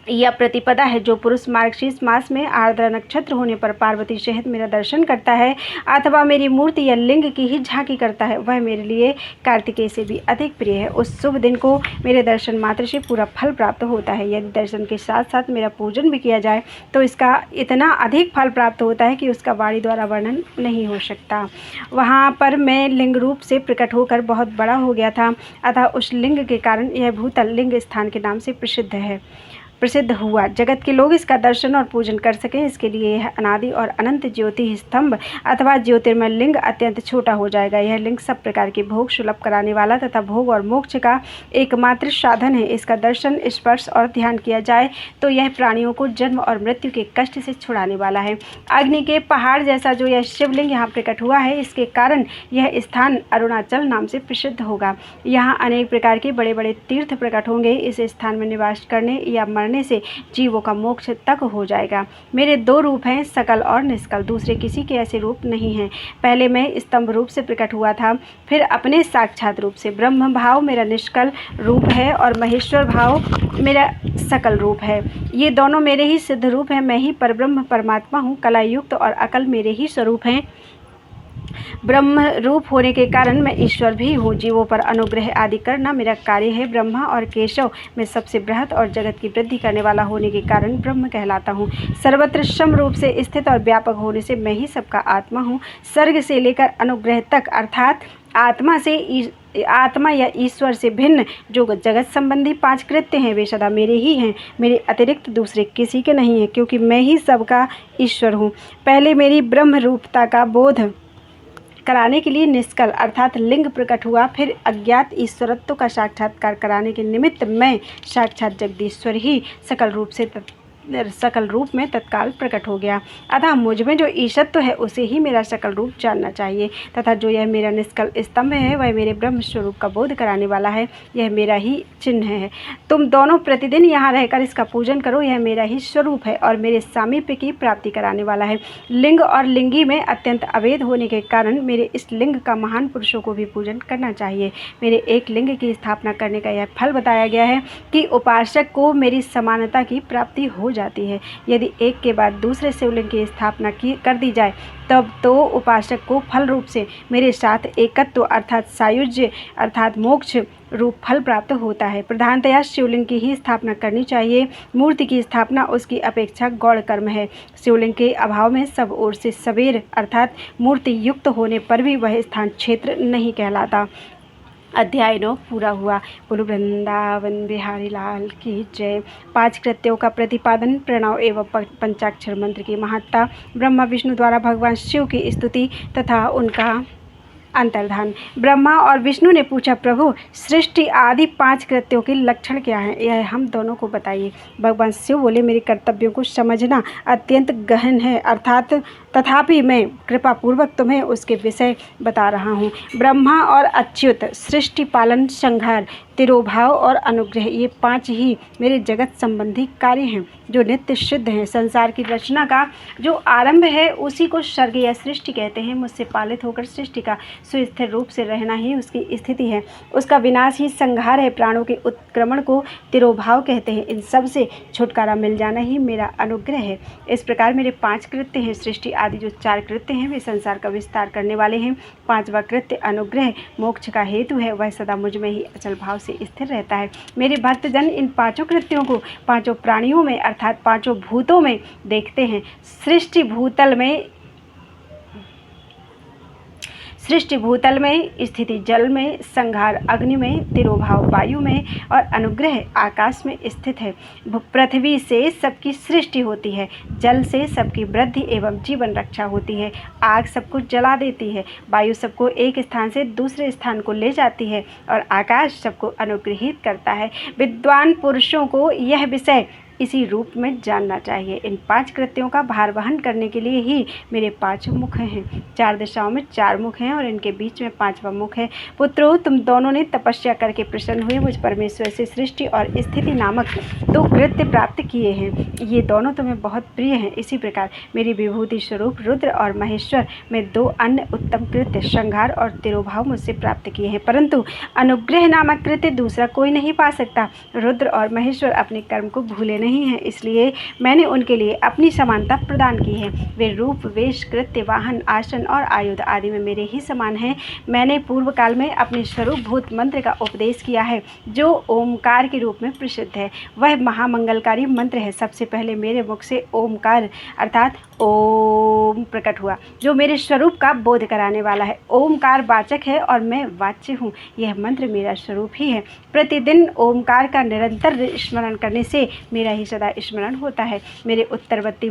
[SPEAKER 1] यह प्रतिपदा है। जो पुरुष मार्गशीर्ष मास में आर्द्रा नक्षत्र होने पर पार्वती सहित मेरा दर्शन करता है अथवा मेरी मूर्ति या लिंग की ही झांकी करता है, वह मेरे लिए कार्तिकेय से भी अधिक प्रिय है। उस शुभ दिन को मेरे दर्शन मात्र से पूरा फल प्राप्त होता है। यदि दर्शन के साथ साथ मेरा पूजन भी किया जाए तो इसका इतना अधिक फल प्राप्त होता है कि उसका वाणी द्वारा वर्णन नहीं हो सकता। वहाँ पर मैं लिंग रूप से प्रकट होकर बहुत बड़ा हो गया था, अतः उस लिंग के कारण यह भूतल लिंग स्थान के नाम से प्रसिद्ध है। प्रसिद्ध हुआ। जगत के लोग इसका दर्शन और पूजन कर सकें, इसके लिए यह अनादि और अनंत ज्योति स्तंभ अथवा ज्योतिर्मय लिंग अत्यंत छोटा हो जाएगा। यह लिंग सब प्रकार के भोग सुलभ कराने वाला तथा भोग और मोक्ष का एकमात्र साधन है। इसका दर्शन, स्पर्श और ध्यान किया जाए तो यह प्राणियों को जन्म और मृत्यु के कष्ट से छुड़ाने वाला है। अग्नि के पहाड़ जैसा जो यह शिवलिंग यहाँ प्रकट हुआ है, इसके कारण यह स्थान अरुणाचल नाम से प्रसिद्ध होगा। यहाँ अनेक प्रकार के बड़े बड़े तीर्थ प्रकट होंगे। इस स्थान में निवास करने या मरने से जीवों का मोक्ष तक हो जाएगा। मेरे 2 रूप हैं, सकल और निष्कल। दूसरे किसी के ऐसे रूप नहीं हैं। पहले मैं स्तंभ रूप से प्रकट हुआ था, फिर अपने साक्षात रूप से। ब्रह्म भाव मेरा निष्कल रूप है और महेश्वर भाव मेरा सकल रूप है। ये दोनों मेरे ही सिद्ध रूप हैं। मैं ही परब्रह्म परमात्मा हूँ। कला युक्त और अकल मेरे ही स्वरूप हैं। ब्रह्म रूप होने के कारण मैं ईश्वर भी हूँ। जीवों पर अनुग्रह आदि करना मेरा कार्य है। ब्रह्मा और केशव में सबसे बृहत और जगत की वृद्धि करने वाला होने के कारण ब्रह्म कहलाता हूँ। सर्वत्र सम रूप से स्थित और व्यापक होने से मैं ही सबका आत्मा हूँ। सर्ग से लेकर अनुग्रह तक, अर्थात आत्मा या ईश्वर से भिन्न जो जगत संबंधी 5 कृत्य हैं, वे सदा मेरे ही हैं। मेरे अतिरिक्त दूसरे किसी के नहीं हैं, क्योंकि मैं ही सबका ईश्वर हूँ। पहले मेरी ब्रह्म रूपता का बोध कराने के लिए निष्कल अर्थात लिंग प्रकट हुआ। फिर अज्ञात ईश्वरत्व का साक्षात्कार कराने के निमित्त मैं साक्षात जगदीश्वर ही सकल रूप में तत्काल प्रकट हो गया। अतः मुझ में जो ईशत्व है उसे ही मेरा सकल रूप जानना चाहिए, तथा जो यह मेरा निष्कल स्तंभ है वह मेरे ब्रह्म स्वरूप का बोध कराने वाला है। यह मेरा ही चिन्ह है। तुम दोनों प्रतिदिन यहाँ रहकर इसका पूजन करो। यह मेरा ही स्वरूप है और मेरे सामीप्य की प्राप्ति कराने वाला है। लिंग और लिंगी में अत्यंत अभेद होने के कारण मेरे इस लिंग का महान पुरुषों को भी पूजन करना चाहिए। मेरे एक लिंग की स्थापना करने का यह फल बताया गया है कि उपासक को मेरी समानता की प्राप्ति हो जाती है। यदि एक के बाद दूसरे शिवलिंग की स्थापना कर दी जाए तब तो उपासक को फल रूप से मेरे साथ एकत्व अर्थात सायुज्य अर्थात मोक्ष रूप फल प्राप्त होता है। प्रधानतया शिवलिंग की ही स्थापना करनी चाहिए। मूर्ति की स्थापना उसकी अपेक्षा गौण कर्म है। शिवलिंग के अभाव में सब ओर से सबेर अर्थात मूर्ति युक्त होने पर भी वह स्थान क्षेत्र नहीं कहलाता। अध्याय 9 पूरा हुआ। बोलो वृंदावन बिहारी लाल की जय। 5 कृत्यों का प्रतिपादन, प्रणव एवं पंचाक्षर मंत्र की महत्ता, ब्रह्मा विष्णु द्वारा भगवान शिव की स्तुति तथा उनका अंतर्धान। ब्रह्मा और विष्णु ने पूछा, प्रभु सृष्टि आदि 5 कृत्यों के लक्षण क्या हैं, यह हम दोनों को बताइए। भगवान शिव बोले, मेरे कर्तव्यों को समझना अत्यंत गहन है, अर्थात तथापि मैं कृपा पूर्वक तुम्हें उसके विषय बता रहा हूँ। ब्रह्मा और अच्युत, सृष्टि पालन संहार, तिरोभाव और अनुग्रह, ये 5 ही मेरे जगत संबंधी कार्य हैं जो नित्य सिद्ध हैं। संसार की रचना का जो आरंभ है उसी को सर्ग या सृष्टि कहते हैं। मुझसे पालित होकर सृष्टि का सुस्थिर रूप से रहना ही उसकी स्थिति है, उसका विनाश ही संहार है। प्राणों के उत्क्रमण को तिरोभाव कहते हैं। इन सब से छुटकारा मिल जाना ही मेरा अनुग्रह है। इस प्रकार मेरे 5 कृत्य हैं। सृष्टि आदि जो 4 कृत्य हैं वे संसार का विस्तार करने वाले हैं। 5वां कृत्य अनुग्रह मोक्ष का हेतु है, वह सदा मुझ में ही अचल भाव से स्थिर रहता है। मेरे भक्तजन इन 5 कृत्यों को 5 प्राणियों में अर्थात 5 भूतों में देखते हैं। सृष्टि भूतल में, स्थिति जल में, संहार अग्नि में, तिरोभाव वायु में और अनुग्रह आकाश में स्थित है। पृथ्वी से सबकी सृष्टि होती है, जल से सबकी वृद्धि एवं जीवन रक्षा होती है, आग सबको जला देती है, वायु सबको एक स्थान से दूसरे स्थान को ले जाती है और आकाश सबको अनुग्रहित करता है। विद्वान पुरुषों को यह विषय इसी रूप में जानना चाहिए। इन 5 कृत्यों का भार वहन करने के लिए ही मेरे 5 मुख हैं। 4 दिशाओं में 4 मुख हैं और इनके बीच में 5वां मुख है। पुत्रों, तुम दोनों ने तपस्या करके प्रसन्न हुए मुझ परमेश्वर से सृष्टि और स्थिति नामक 2 कृत्य प्राप्त किए हैं। ये दोनों तुम्हें बहुत प्रिय हैं। इसी प्रकार मेरी विभूति स्वरूप रुद्र और महेश्वर में 2 अन्य उत्तम कृत्य संहार और तिरोभाव मुझसे प्राप्त किए हैं, परंतु अनुग्रह नामक कृत्य दूसरा कोई नहीं पा सकता। रुद्र और महेश्वर अपने कर्म को भूले नहीं हैं, इसलिए मैंने उनके लिए अपनी समानता प्रदान की है। वे रूप, वेश, कृत्य, वाहन, आसन और आयुध आदि में मेरे ही समान हैं। मैंने पूर्व काल में अपने स्वरूप भूत मंत्र का उपदेश किया है जो ओमकार के रूप में प्रसिद्ध है। वह महामंगलकारी मंत्र है। सबसे पहले मेरे मुख से ओमकार अर्थात ओम प्रकट हुआ जो मेरे स्वरूप का बोध कराने वाला है। ओमकार वाचक है और मैं वाच्य हूँ। यह मंत्र मेरा स्वरूप ही है। प्रतिदिन ओमकार का निरंतर स्मरण करने से मेरा ही सदा स्मरण होता है। मेरे उत्तरवर्ती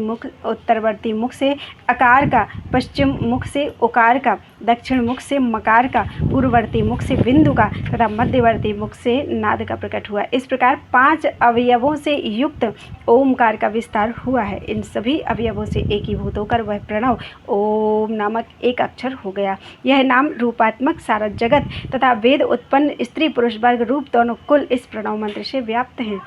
[SPEAKER 1] मुख से अकार का, पश्चिम मुख से उकार का, दक्षिण मुख से मकार का, पूर्ववर्ती मुख से बिंदु का तथा मध्यवर्ती मुख से नाद का प्रकट हुआ। इस प्रकार 5 अवयवों से युक्त ओमकार का विस्तार हुआ है। इन सभी अवयवों से एकीभूत होकर वह प्रणव ओम नामक एक अक्षर हो गया। यह नाम रूपात्मक सारा जगत तथा वेद उत्पन्न स्त्री पुरुष वर्ग रूप दोनों कुल इस प्रणव मंत्र से व्याप्त हैं।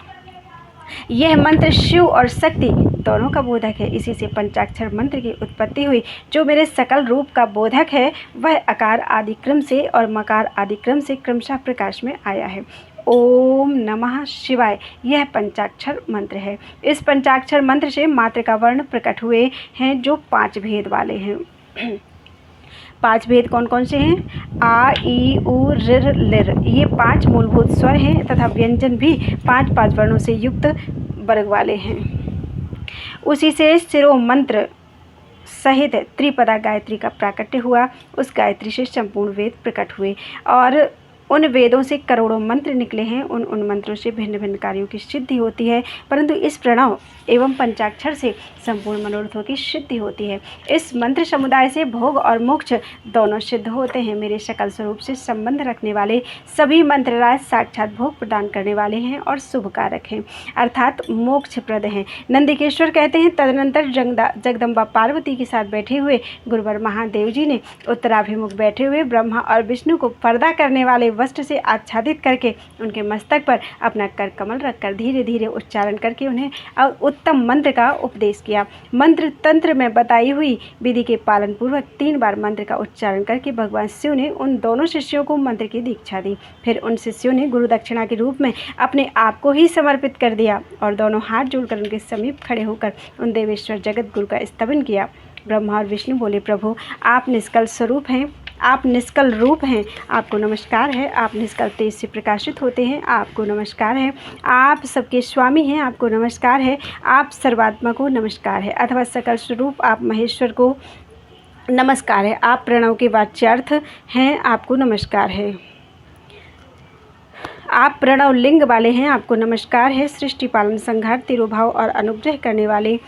[SPEAKER 1] यह मंत्र शिव और शक्ति दोनों का बोधक है। इसी से पंचाक्षर मंत्र की उत्पत्ति हुई। जो मेरे सकल रूप का बोधक है वह अकार आदि क्रम से और मकार आदि क्रम से क्रमशः प्रकाश में आया है। ओम नमः शिवाय यह पंचाक्षर मंत्र है। इस पंचाक्षर मंत्र से मात्र का वर्ण प्रकट हुए हैं जो 5 भेद वाले हैं। 5 भेद कौन कौन से हैं? आ, ई, उ, ऋ, लिर। ये 5 मूलभूत स्वर हैं तथा व्यंजन भी 5 वर्णों से युक्त वर्ग वाले हैं। उसी से शिरो मंत्र सहित त्रिपदा गायत्री का प्राकट्य हुआ। उस गायत्री से संपूर्ण वेद प्रकट हुए और उन वेदों से करोड़ों मंत्र निकले हैं। उन मंत्रों से भिन्न भिन्न कार्यों की सिद्धि होती है, परंतु इस प्रणव एवं पंचाक्षर से संपूर्ण मनोरथों की सिद्धि होती है। इस मंत्र समुदाय से भोग और मोक्ष दोनों सिद्ध होते हैं। मेरे सकल स्वरूप से संबंध रखने वाले सभी मंत्रराज साक्षात भोग प्रदान करने वाले हैं और शुभ कारक हैं, अर्थात मोक्षप्रद हैं। नंदिकेश्वर कहते हैं, तदनंतर जगदम्बा पार्वती के साथ बैठे हुए गुरुवर महादेव जी ने उत्तराभिमुख बैठे हुए ब्रह्मा और विष्णु को पर्दा करने वाले वस्त्र से आच्छादित करके उनके मस्तक पर अपना कर कमल रखकर धीरे धीरे उच्चारण करके उन्हें उत्तम मंत्र का उपदेश किया। मंत्र तंत्र में बताई हुई विधि के पालन पूर्वक 3 बार मंत्र का उच्चारण करके भगवान शिव ने उन दोनों शिष्यों को मंत्र की दीक्षा दी। फिर उन शिष्यों ने गुरु दक्षिणा के रूप में अपने आप को ही समर्पित कर दिया और दोनों हाथ जोड़कर उनके समीप खड़े होकर उन देवेश्वर जगत गुरु का स्तवन किया। ब्रह्मा और विष्णु बोले, प्रभु आप निष्कल स्वरूप हैं, आप निष्कल रूप हैं, आपको नमस्कार है। आप निष्कल तेज से प्रकाशित होते हैं, आपको नमस्कार है। आप सबके स्वामी हैं, आपको नमस्कार है। आप सर्वात्मा को नमस्कार है, अथवा सकल स्वरूप आप महेश्वर को नमस्कार है। आप प्रणव के वाच्यार्थ हैं, आपको नमस्कार है। आप प्रणव लिंग वाले हैं, आपको नमस्कार है। सृष्टि पालन संहार तिरुभाव और अनुग्रह करने वाले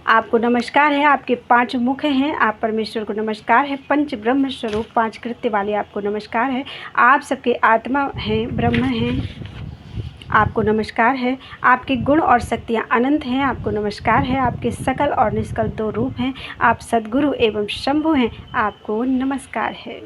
[SPEAKER 1] आपको नमस्कार है। आपके 5 मुख हैं, आप परमेश्वर को नमस्कार है। पंच ब्रह्म स्वरूप 5 कृत्य वाले आपको नमस्कार है। आप सबके आत्मा हैं, ब्रह्म हैं, आपको नमस्कार है। आपके गुण और शक्तियाँ अनंत हैं, आपको नमस्कार है। आपके सकल और निष्कल 2 रूप हैं, आप सद्गुरु एवं शंभु हैं, आपको नमस्कार है।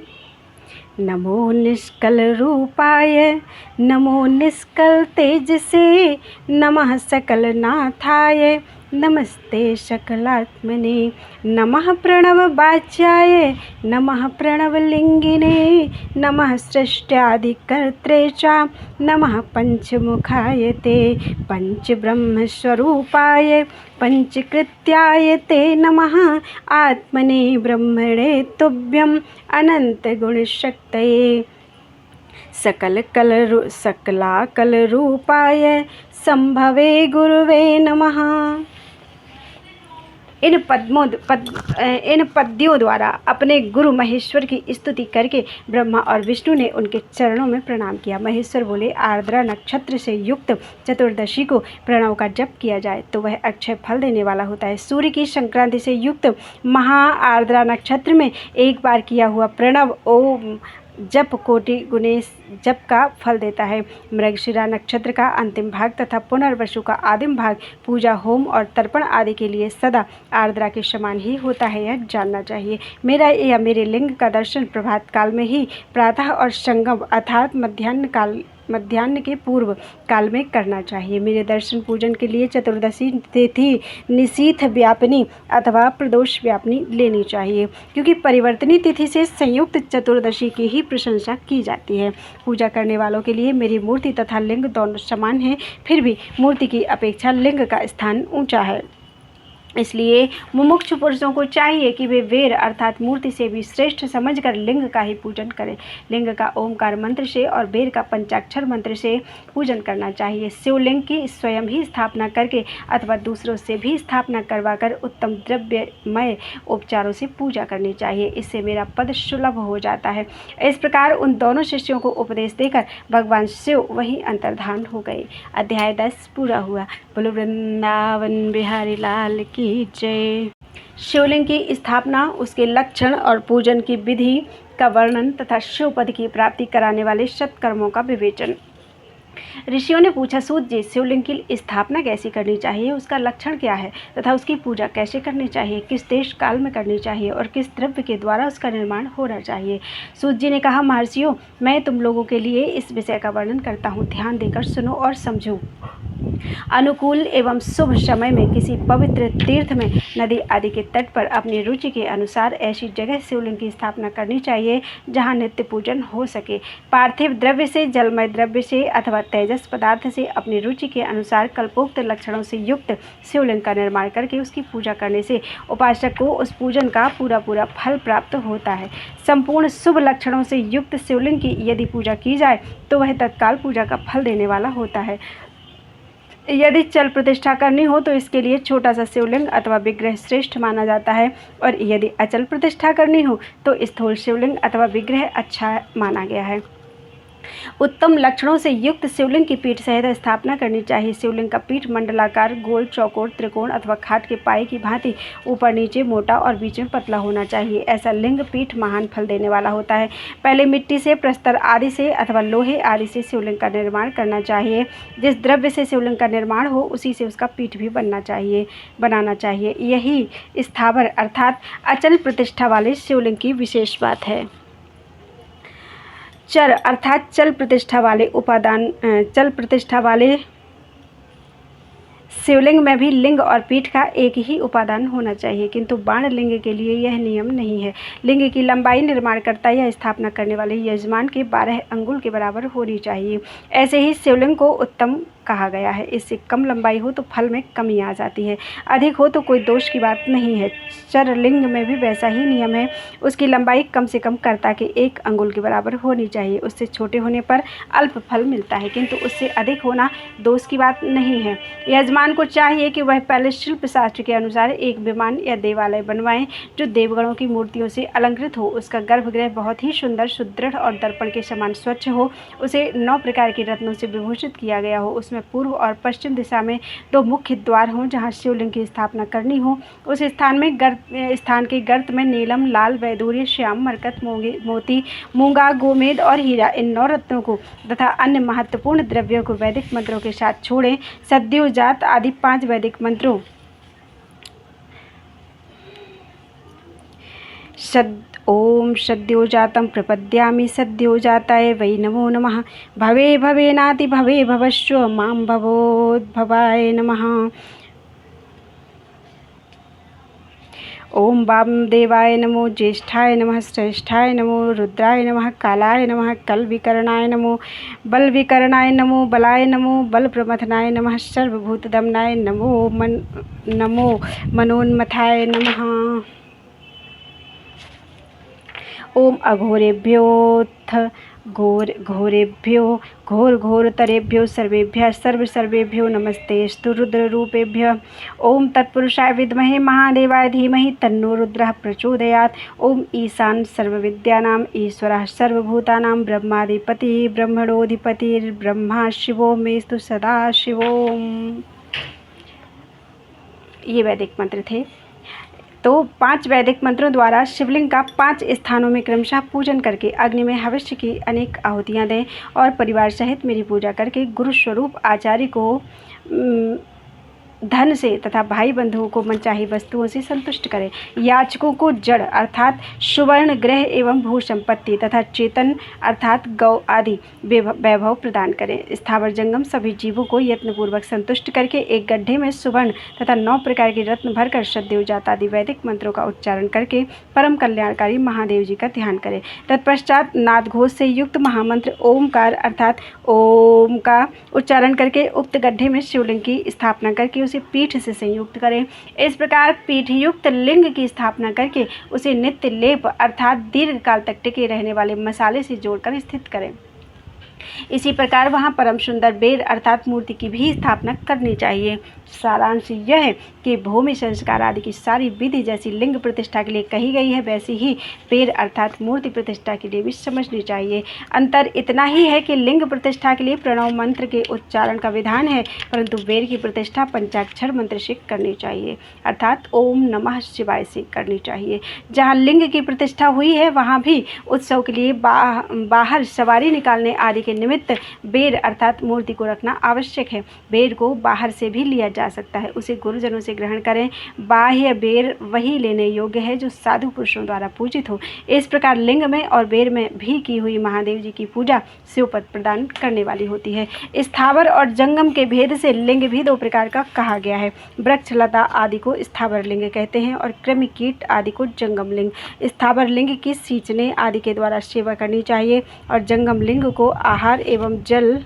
[SPEAKER 1] नमो निष्कल रूपाय, नमो निष्कल तेज से, नमः सकल नाथाय, नमस्ते सकलात्मने, नमः प्रणव वाच्याय, नमः प्रणवलिंगिने, नमः सृष्ट्यादिकर्त्रे च, नमः पंचमुखाय ते, पंचब्रह्मस्वरूपाय, पंचकृत्याय ते नमः, आत्मने ब्रह्मणे तुभ्यं अनन्तगुणशक्तये, सकलाकलरूपाय संभवे गुरुवे नमः। इन पद्यों द्वारा अपने गुरु महेश्वर की स्तुति करके ब्रह्मा और विष्णु ने उनके चरणों में प्रणाम किया। महेश्वर बोले, आर्द्रा नक्षत्र से युक्त चतुर्दशी को प्रणव का जप किया जाए तो वह अक्षय फल देने वाला होता है। सूर्य की संक्रांति से युक्त महा आर्द्रा नक्षत्र में एक बार किया हुआ प्रणव ओम जप कोटि गुणे जप का फल देता है। मृगशिरा नक्षत्र का अंतिम भाग तथा पुनर्वसु का आदिम भाग पूजा, होम और तर्पण आदि के लिए सदा आर्द्रा के समान ही होता है, यह जानना चाहिए। मेरा या मेरे लिंग का दर्शन प्रभात काल में ही, प्रातः और संगम अर्थात मध्याह्न के पूर्व काल में करना चाहिए। मेरे दर्शन पूजन के लिए चतुर्दशी तिथि निशीथ व्यापिनी अथवा प्रदोष व्यापिनी लेनी चाहिए, क्योंकि परिवर्तनी तिथि से संयुक्त चतुर्दशी की ही प्रशंसा की जाती है। पूजा करने वालों के लिए मेरी मूर्ति तथा लिंग दोनों समान हैं, फिर भी मूर्ति की अपेक्षा लिंग का स्थान ऊंचा है। इसलिए मुमुक्षु पुरुषों को चाहिए कि वे वेर अर्थात मूर्ति से भी श्रेष्ठ समझकर लिंग का ही पूजन करें। लिंग का ओमकार मंत्र से और वेर का पंचाक्षर मंत्र से पूजन करना चाहिए। शिवलिंग की स्वयं ही स्थापना करके अथवा दूसरों से भी स्थापना करवाकर उत्तम द्रव्यमय उपचारों से पूजा करनी चाहिए। इससे मेरा पद सुलभ हो जाता है। इस प्रकार उन दोनों शिष्यों को उपदेश देकर भगवान शिव वहीं अंतर्धान हो गए। अध्याय 10 पूरा हुआ। बोलो वृंदावन बिहारी लाल की जय। शिवलिंग की स्थापना, उसके लक्षण और पूजन की विधि का वर्णन तथा शिव पद की प्राप्ति कराने वाले सत्कर्मों का विवेचन। ऋषियों ने पूछा, सूत जी, शिवलिंग की स्थापना कैसी करनी चाहिए, उसका लक्षण क्या है तथा उसकी पूजा कैसे करनी चाहिए, किस देश काल में करनी चाहिए और किस द्रव्य के द्वारा उसका निर्माण होना चाहिए। सूत जी ने कहा, महर्षियों, मैं तुम लोगों के लिए इस विषय का वर्णन करता हूँ, ध्यान देकर सुनो और समझो। अनुकूल एवं शुभ समय में किसी पवित्र तीर्थ में, नदी आदि के तट पर अपनी रुचि के अनुसार ऐसी जगह शिवलिंग की स्थापना करनी चाहिए जहाँ नित्य पूजन हो सके। पार्थिव द्रव्य से, जलमय द्रव्य से अथवा तेजस पदार्थ से अपनी रुचि के अनुसार कल्पोक्त लक्षणों से युक्त शिवलिंग का निर्माण करके उसकी पूजा करने से उपासक को उस पूजन का पूरा फल प्राप्त होता है। संपूर्ण शुभ लक्षणों से युक्त शिवलिंग की यदि पूजा की जाए तो वह तत्काल पूजा का फल देने वाला होता है। यदि चल प्रतिष्ठा करनी हो तो इसके लिए छोटा सा शिवलिंग अथवा विग्रह श्रेष्ठ माना जाता है, और यदि अचल प्रतिष्ठा करनी हो तो स्थूल शिवलिंग अथवा विग्रह अच्छा माना गया है। उत्तम लक्षणों से युक्त शिवलिंग की पीठ सहित स्थापना करनी चाहिए। शिवलिंग का पीठ मंडलाकार, गोल, चौकोर, त्रिकोण अथवा खाट के पाए की भांति ऊपर नीचे मोटा और बीच में पतला होना चाहिए। ऐसा लिंग पीठ महान फल देने वाला होता है। पहले मिट्टी से, प्रस्तर आदि से अथवा लोहे आदि से शिवलिंग का निर्माण करना चाहिए। जिस द्रव्य से शिवलिंग का निर्माण हो उसी से उसका पीठ भी बनाना चाहिए। यही स्थावर अर्थात अचल प्रतिष्ठा वाले शिवलिंग की विशेष बात है। चर अर्थात चल प्रतिष्ठा वाले शिवलिंग में भी लिंग और पीठ का एक ही उपादान होना चाहिए, किंतु बाण लिंग के लिए यह नियम नहीं है। लिंग की लंबाई निर्माणकर्ता या स्थापना करने वाले यजमान के 12 अंगुल के बराबर होनी चाहिए। ऐसे ही शिवलिंग को उत्तम कहा गया है। इससे कम लंबाई हो तो फल में कमी आ जाती है, अधिक हो तो कोई दोष की बात नहीं है। चरलिंग में भी वैसा ही नियम है। उसकी लंबाई कम से कम कर्ता के 1 अंगुल के बराबर होनी चाहिए। उससे छोटे होने पर अल्प फल मिलता है, किंतु उससे अधिक होना दोष की बात नहीं है। यजमान को चाहिए कि वह पहले शिल्प शास्त्र के अनुसार एक विमान या देवालय बनवाएं जो देवगणों की मूर्तियों से अलंकृत हो। उसका गर्भगृह बहुत ही सुंदर, सुदृढ़ और दर्पण के समान स्वच्छ हो। उसे 9 प्रकार के रत्नों से विभूषित किया गया हो। उसमें पूर्व और पश्चिम दिशा में 2 मुख्य द्वार हों जहाँ शिवलिंग की स्थापना करनी हो। उस स्थान के गर्त में नीलम, लाल, वैदूर्य, श्याम, मरकत, मोती, मूंगा, गोमेद और हीरा, इन 9 रत्नों को तथा अन्य महत्वपूर्ण द्रव्यों को वैदिक मंत्रों के साथ छोड़ें। सद्योजात आदि 5 वैदिक मंत्रों ओम सद्योजातं प्रपद्यामि, सद्योजाताय वै नमो नमः। भवे भवेनाति भवे भवस्व, मां भवोद्भवाय नमः। ओम वामदेवाय नमो, ज्येष्ठाय नमः, श्रेष्ठाय नमो, रुद्राय नमः, कालाय नमः, कलविकरणाय नमो, बलविकरणाय नमो, बलाय नमो, बलप्रमथनाय नमः, सर्वभूतदमनाय नमो, मनोन्मथाय नमः। ओम अघोरेभ्योऽथ घोरेभ्यो, घोरतरेभ्यो, सर्वेभ्यो नमस्तेस्तु रुद्ररूपेभ्यः। ओम तत्पुरुषाय विद्महे महादेवाय धीमहि तन्नो रुद्रः प्रचोदयात्। ओम ईशान सर्वविद्यानां ईश्वरः सर्वभूतानां ब्रह्माधिपतिः ब्रह्मणोऽधिपतिर्ब्रह्मा शिवो मेस्तु सदा शिवोम। ये वैदिक मंत्र थे। तो 5 वैदिक मंत्रों द्वारा शिवलिंग का 5 स्थानों में क्रमशः पूजन करके अग्नि में हविष्य की अनेक आहुतियाँ दें और परिवार सहित मेरी पूजा करके गुरु स्वरूप आचार्य को धन से तथा भाई बंधुओं को मनचाही वस्तुओं से संतुष्ट करें। याचकों को जड़ अर्थात सुवर्ण, ग्रह एवं भू संपत्ति तथा चेतन अर्थात गौ आदि वैभव प्रदान करें। स्थावर जंगम सभी जीवों को यत्नपूर्वक संतुष्ट करके एक गड्ढे में सुवर्ण तथा 9 प्रकार के रत्न भरकर सद्योजात आदि वैदिक मंत्रों का उच्चारण करके परम कल्याणकारी महादेव जी का ध्यान करें। तत्पश्चात नाद घोष से युक्त महामंत्र ओमकार अर्थात ओम का उच्चारण करके उक्त गड्ढे में शिवलिंग की स्थापना करके उसे पीठ से संयुक्त करें। इस प्रकार पीठयुक्त लिंग की स्थापना करके उसे नित्य लेप अर्थात दीर्घ काल तक टिके रहने वाले मसाले से जोड़कर स्थित करें। इसी प्रकार वहाँ परम सुंदर बेर अर्थात मूर्ति की भी स्थापना करनी चाहिए। सारांश यह है कि भूमि संस्कार आदि की सारी विधि जैसी लिंग प्रतिष्ठा के लिए कही गई है, वैसी ही बेर अर्थात मूर्ति प्रतिष्ठा के लिए भी समझनी चाहिए। अंतर इतना ही है कि लिंग प्रतिष्ठा के लिए प्रणव मंत्र के उच्चारण का विधान है, परंतु बेर की प्रतिष्ठा पंचाक्षर मंत्र से करनी चाहिए अर्थात ओम नमः शिवाय से करनी चाहिए। जहाँ लिंग की प्रतिष्ठा हुई है वहाँ भी उत्सव के लिए बाहर सवारी निकालने आदि के निमित्त बेर अर्थात मूर्ति को रखना आवश्यक है। बेर को बाहर से भी लिया जा सकता है, उसे गुरुजनों से ग्रहण करें। बाह्य बेर वही लेने योग्य है जो साधु पुरुषों द्वारा पूजित हो। इस प्रकार लिंग में और बेर में भी की हुई महादेव जी की पूजा शिवपद प्रदान करने वाली होती है। स्थावर और जंगम के भेद से लिंग भी दो प्रकार का कहा गया है। वृक्ष लता आदि को स्थावर लिंग कहते हैं और कृमि कीट आदि को जंगम लिंग। स्थावर लिंग की सींचने आदि के द्वारा सेवा करनी चाहिए और जंगम लिंग को आहार एवं जल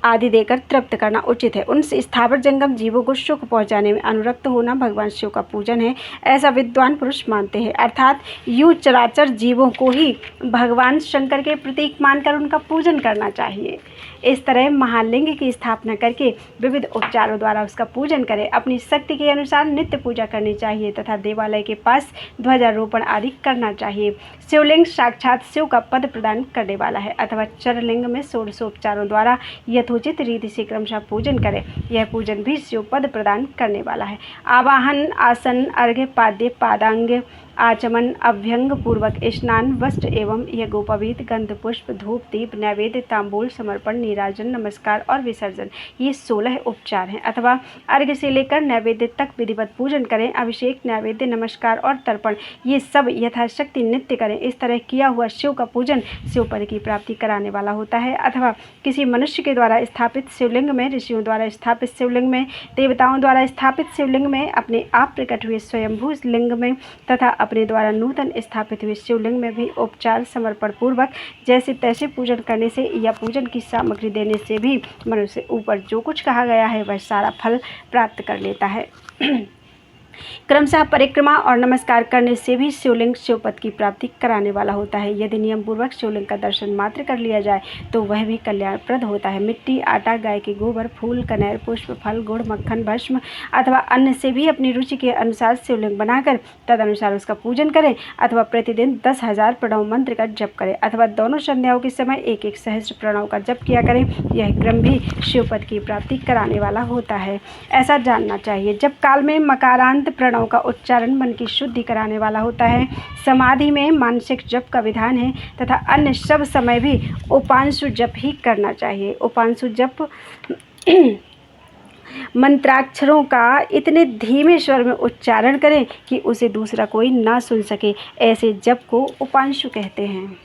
[SPEAKER 1] आदि देकर तृप्त करना उचित है। उन स्थावर जंगम जीवों को सुख पहुंचाने में अनुरक्त होना भगवान शिव का पूजन है, ऐसा विद्वान पुरुष मानते हैं। अर्थात यूं चराचर जीवों को ही भगवान शंकर के प्रतीक मानकर उनका पूजन करना चाहिए। इस तरह महालिंग की स्थापना करके विविध उपचारों द्वारा उसका पूजन करें। अपनी शक्ति के अनुसार नित्य पूजा करनी चाहिए तथा देवालय के पास ध्वजारोपण आदि करना चाहिए। शिवलिंग साक्षात शिव का पद प्रदान करने वाला है अथवा चरलिंग में षोडशोपचारों द्वारा यथोचित रीति से क्रमशः पूजन करें। यह पूजन भी शिव पद प्रदान करने वाला है। आवाहन, आसन, अर्घ्य, पाद्य, पादांग, आचमन, अभ्यंग पूर्वक स्नान, वस्त्र एवं यज्ञोपवीत, गंध, पुष्प, धूप, दीप, नैवेद्य, तांबूल, समर्पण, नीराजन, नमस्कार और विसर्जन, ये 16 उपचार हैं। अथवा अर्घ्य से लेकर नैवेद्य तक विधिवत पूजन करें। अभिषेक, नैवेद्य, नमस्कार और तर्पण, ये सब यथाशक्ति नित्य करें। इस तरह किया हुआ शिव का पूजन शिव पद की प्राप्ति कराने वाला होता है। अथवा किसी मनुष्य के द्वारा स्थापित शिवलिंग में, ऋषियों द्वारा स्थापित शिवलिंग में, देवताओं द्वारा स्थापित शिवलिंग में, अपने आप प्रकट हुए स्वयंभू लिंग में तथा अपने द्वारा नूतन स्थापित हुए शिवलिंग में भी उपचार समर्पण पूर्वक जैसे तैसे पूजन करने से या पूजन की सामग्री देने से भी मनुष्य ऊपर जो कुछ कहा गया है वह सारा फल प्राप्त कर लेता है। क्रमशः परिक्रमा और नमस्कार करने से भी शिवलिंग शिवपद की प्राप्ति कराने वाला होता है। यदि नियम पूर्वक शिवलिंग का दर्शन मात्र कर लिया जाए तो वह भी कल्याणप्रद होता है। मिट्टी, आटा, गाय के गोबर, फूल, कनेर, पुष्प, फल, गुड़, मक्खन, भस्म अथवा अन्न से भी अपनी रुचि के अनुसार शिवलिंग बनाकर तदनुसार उसका पूजन करें। अथवा प्रतिदिन 10,000 प्रणव मंत्र का जप करें अथवा दोनों संध्याओं के समय 1-1 सहस्त्र प्रणव का जप किया करें। यह क्रम भी शिवपद की प्राप्ति कराने वाला होता है, ऐसा जानना चाहिए। जब काल में मकारांत प्रणव का उच्चारण मन की शुद्धि कराने वाला होता है। समाधि में मानसिक जप का विधान है तथा अन्य सब समय भी उपांशु जप ही करना चाहिए। उपांशु जप मंत्राक्षरों का इतने धीमे स्वर में उच्चारण करें कि उसे दूसरा कोई ना सुन सके, ऐसे जप को उपांशु कहते हैं।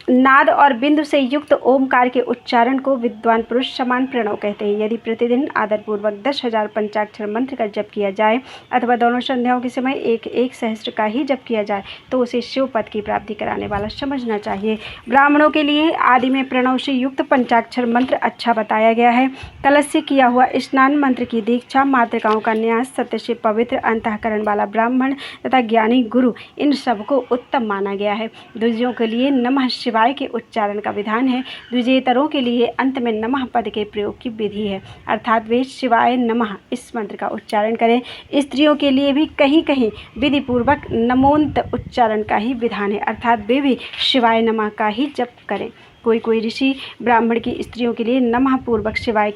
[SPEAKER 1] नाद और बिंदु से युक्त ओमकार के उच्चारण को विद्वान पुरुष समान प्रणव कहते हैं। यदि प्रतिदिन आदरपूर्वक 10,000 पंचाक्षर मंत्र का जप किया जाए अथवा दोनों संध्याओं के समय 1-1 सहस्त्र का ही जप किया जाए तो उसे शिव पद की प्राप्ति कराने वाला समझना चाहिए। ब्राह्मणों के लिए आदि में प्रणव से युक्त पंचाक्षर मंत्र अच्छा बताया गया है। कलश से किया हुआ स्नान, मंत्र की दीक्षा, मातृकाओं का न्यास, सत्य से पवित्र अंतःकरण वाला ब्राह्मण तथा ज्ञानी गुरु, इन सबको उत्तम माना गया है। द्विजों के लिए नमः शिवाय के उच्चारण का विधान है। द्विजेतरों के लिए अंत में नमः पद के प्रयोग की विधि है, अर्थात वे शिवाय नमः इस मंत्र का उच्चारण करें। स्त्रियों के लिए भी कहीं कहीं विधि पूर्वक नमोन्त उच्चारण का ही विधान है, अर्थात वे भी शिवाय नमः का ही जप करें। कोई ऋषि ब्राह्मण की स्त्रियों के लिए नमः पूर्वक शिवाय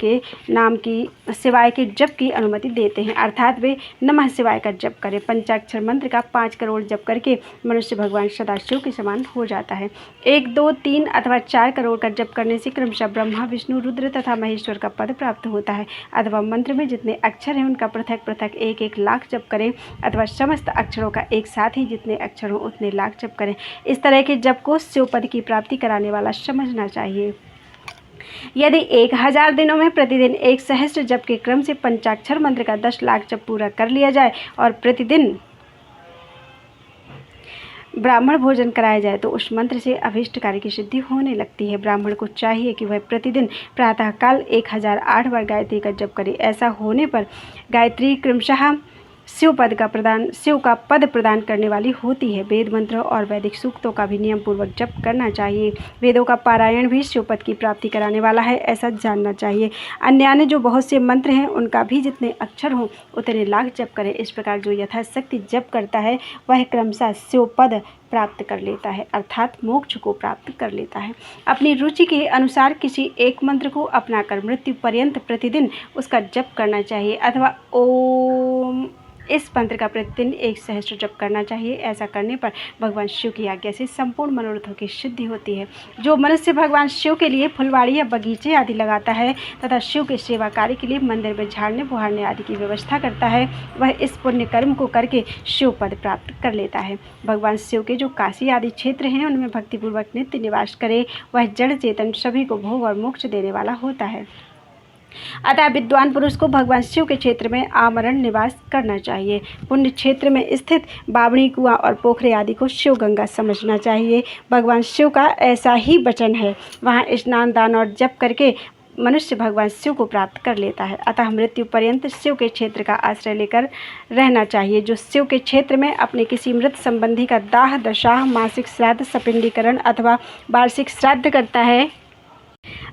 [SPEAKER 1] के जप की अनुमति देते हैं, अर्थात वे नमः शिवाय का जप करें। पंचाक्षर मंत्र का 5 करोड़ जप करके मनुष्य भगवान सदाशिव के समान हो जाता है। 1, 2, 3 अथवा 4 करोड़ का जप करने से क्रमशः ब्रह्मा, विष्णु, रुद्र तथा महेश्वर का पद प्राप्त होता है। अथवा मंत्र में जितने अक्षर हैं उनका पृथक पृथक 1-1 लाख जप करें अथवा समस्त अक्षरों का एक साथ ही जितने अक्षर हों उतने लाख जप करें। इस तरह के जप को शिव पद की प्राप्ति कराने वाला समझना चाहिए। यदि 1000 दिनों में प्रतिदिन 1 सहस्त्र जप के क्रम से पंचाक्षर मंत्र का 10 लाख जप पूरा कर लिया जाए और प्रतिदिन ब्राह्मण भोजन कराया जाए तो उस मंत्र से अभीष्ट कार्य की सिद्धि होने लगती है। ब्राह्मण को चाहिए कि वह प्रतिदिन प्रातःकाल 1008 बार गायत्री का जप करे। ऐसा होने पर गायत्री क्रमशः शिव का पद प्रदान करने वाली होती है। वेद मंत्र और वैदिक सूक्तों का भी नियम पूर्वक जप करना चाहिए। वेदों का पारायण भी शिव पद की प्राप्ति कराने वाला है, ऐसा जानना चाहिए। अन्य जो बहुत से मंत्र हैं उनका भी जितने अक्षर हों उतने लाख जप करें। इस प्रकार जो यथाशक्ति जप करता है वह क्रमशः शिव पद प्राप्त कर लेता है, अर्थात मोक्ष को प्राप्त कर लेता है। अपनी रुचि के अनुसार किसी एक मंत्र को अपनाकर मृत्यु पर्यंत प्रतिदिन उसका जप करना चाहिए, अथवा ओम इस मंत्र का प्रतिदिन 1 सहस्त्र जप करना चाहिए। ऐसा करने पर भगवान शिव की आज्ञा से संपूर्ण मनोरथों की सिद्धि होती है। जो मनुष्य भगवान शिव के लिए फुलवाड़ी या बगीचे आदि लगाता है तथा शिव के सेवा कार्य के लिए मंदिर में झाड़ने बुहारने आदि की व्यवस्था करता है, वह इस पुण्य कर्म को करके शिव पद प्राप्त कर लेता है। भगवान शिव के जो काशी आदि क्षेत्र हैं उनमें भक्तिपूर्वक नित्य निवास करे, वह जड़ चेतन सभी को भोग और मोक्ष देने वाला होता है। अतः विद्वान पुरुष को भगवान शिव के क्षेत्र में आमरण निवास करना चाहिए। पुण्य क्षेत्र में स्थित बावड़ी, कुआं और पोखरे आदि को शिव गंगा समझना चाहिए। भगवान शिव का ऐसा ही वचन है, वहाँ स्नान दान और जप करके मनुष्य भगवान शिव को प्राप्त कर लेता है। अतः मृत्यु पर्यंत शिव के क्षेत्र का आश्रय लेकर रहना चाहिए। जो शिव के क्षेत्र में अपने किसी मृत संबंधी का दाह दशाह, मासिक श्राद्ध, सपिंडीकरण अथवा वार्षिक श्राद्ध करता है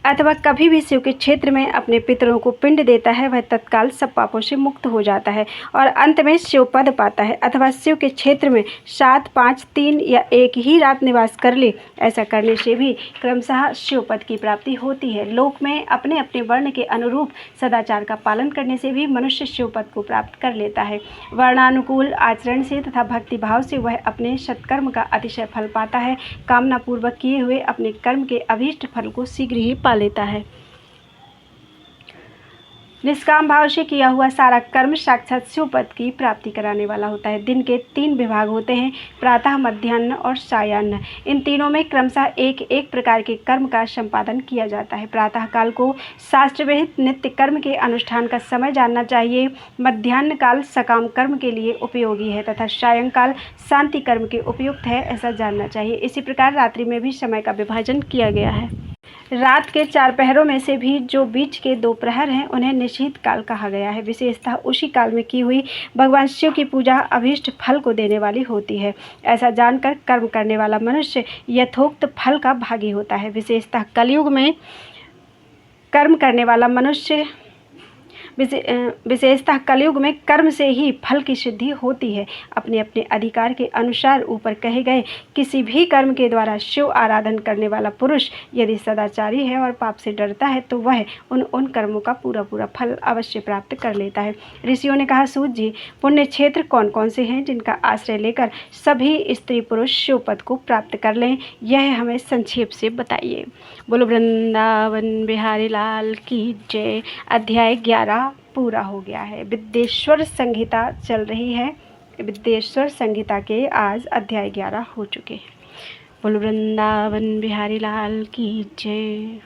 [SPEAKER 1] अथवा कभी भी शिव के क्षेत्र में अपने पितरों को पिंड देता है, वह तत्काल सब पापों से मुक्त हो जाता है और अंत में शिव पद पाता है। अथवा शिव के क्षेत्र में 7, 5, 3 या 1 ही रात निवास कर ले, ऐसा करने से भी क्रमशः शिव पद की प्राप्ति होती है। लोक में अपने अपने वर्ण के अनुरूप सदाचार का पालन करने से भी मनुष्य शिव पद को प्राप्त कर लेता है। वर्णानुकूल आचरण से तथा भक्तिभाव से वह अपने सत्कर्म का अतिशय फल पाता है। कामना पूर्वक किए हुए अपने कर्म के अभीष्ट फल को शीघ्र ही पा लेता है। निष्काम भाव से किया हुआ सारा कर्म साक्षात शिव पद की प्राप्ति कराने वाला होता है। दिन के 3 विभाग होते हैं, प्रातः, मध्याह्न और सायाह्न। इन तीनों में क्रमशः एक एक प्रकार के कर्म का संपादन किया जाता है। प्रातः काल को शास्त्र विहित नित्य कर्म के अनुष्ठान का समय जानना चाहिए। मध्याह्न काल सकाम कर्म के लिए उपयोगी है तथा सायंकाल शांति कर्म के उपयुक्त है, ऐसा जानना चाहिए। इसी प्रकार रात्रि में भी समय का विभाजन किया गया है। रात के 4 पहरों में से भी जो बीच के 2 प्रहर हैं उन्हें निषिद्ध काल कहा गया है। विशेषतः उसी काल में की हुई भगवान शिव की पूजा अभीष्ट फल को देने वाली होती है। ऐसा जानकर कर्म करने वाला मनुष्य यथोक्त फल का भागी होता है। विशेषतः कलयुग में कर्म करने वाला मनुष्य विशेषतः कलयुग में कर्म से ही फल की सिद्धि होती है। अपने अपने अधिकार के अनुसार ऊपर कहे गए किसी भी कर्म के द्वारा शिव आराधन करने वाला पुरुष यदि सदाचारी है और पाप से डरता है तो वह उन कर्मों का पूरा फल अवश्य प्राप्त कर लेता है। ऋषियों ने कहा, सूत जी, पुण्य क्षेत्र कौन कौन से हैं जिनका आश्रय लेकर सभी स्त्री पुरुष शिव पद को प्राप्त कर लें, यह हमें संक्षेप से बताइए। बोलो वृंदावन बिहारी लाल की जय। अध्याय 11 पूरा हो गया है। विद्येश्वर संहिता चल रही है। विद्येश्वर संहिता के आज अध्याय 11 हो चुके हैं। बोलो वृंदावन बिहारी लाल की जय।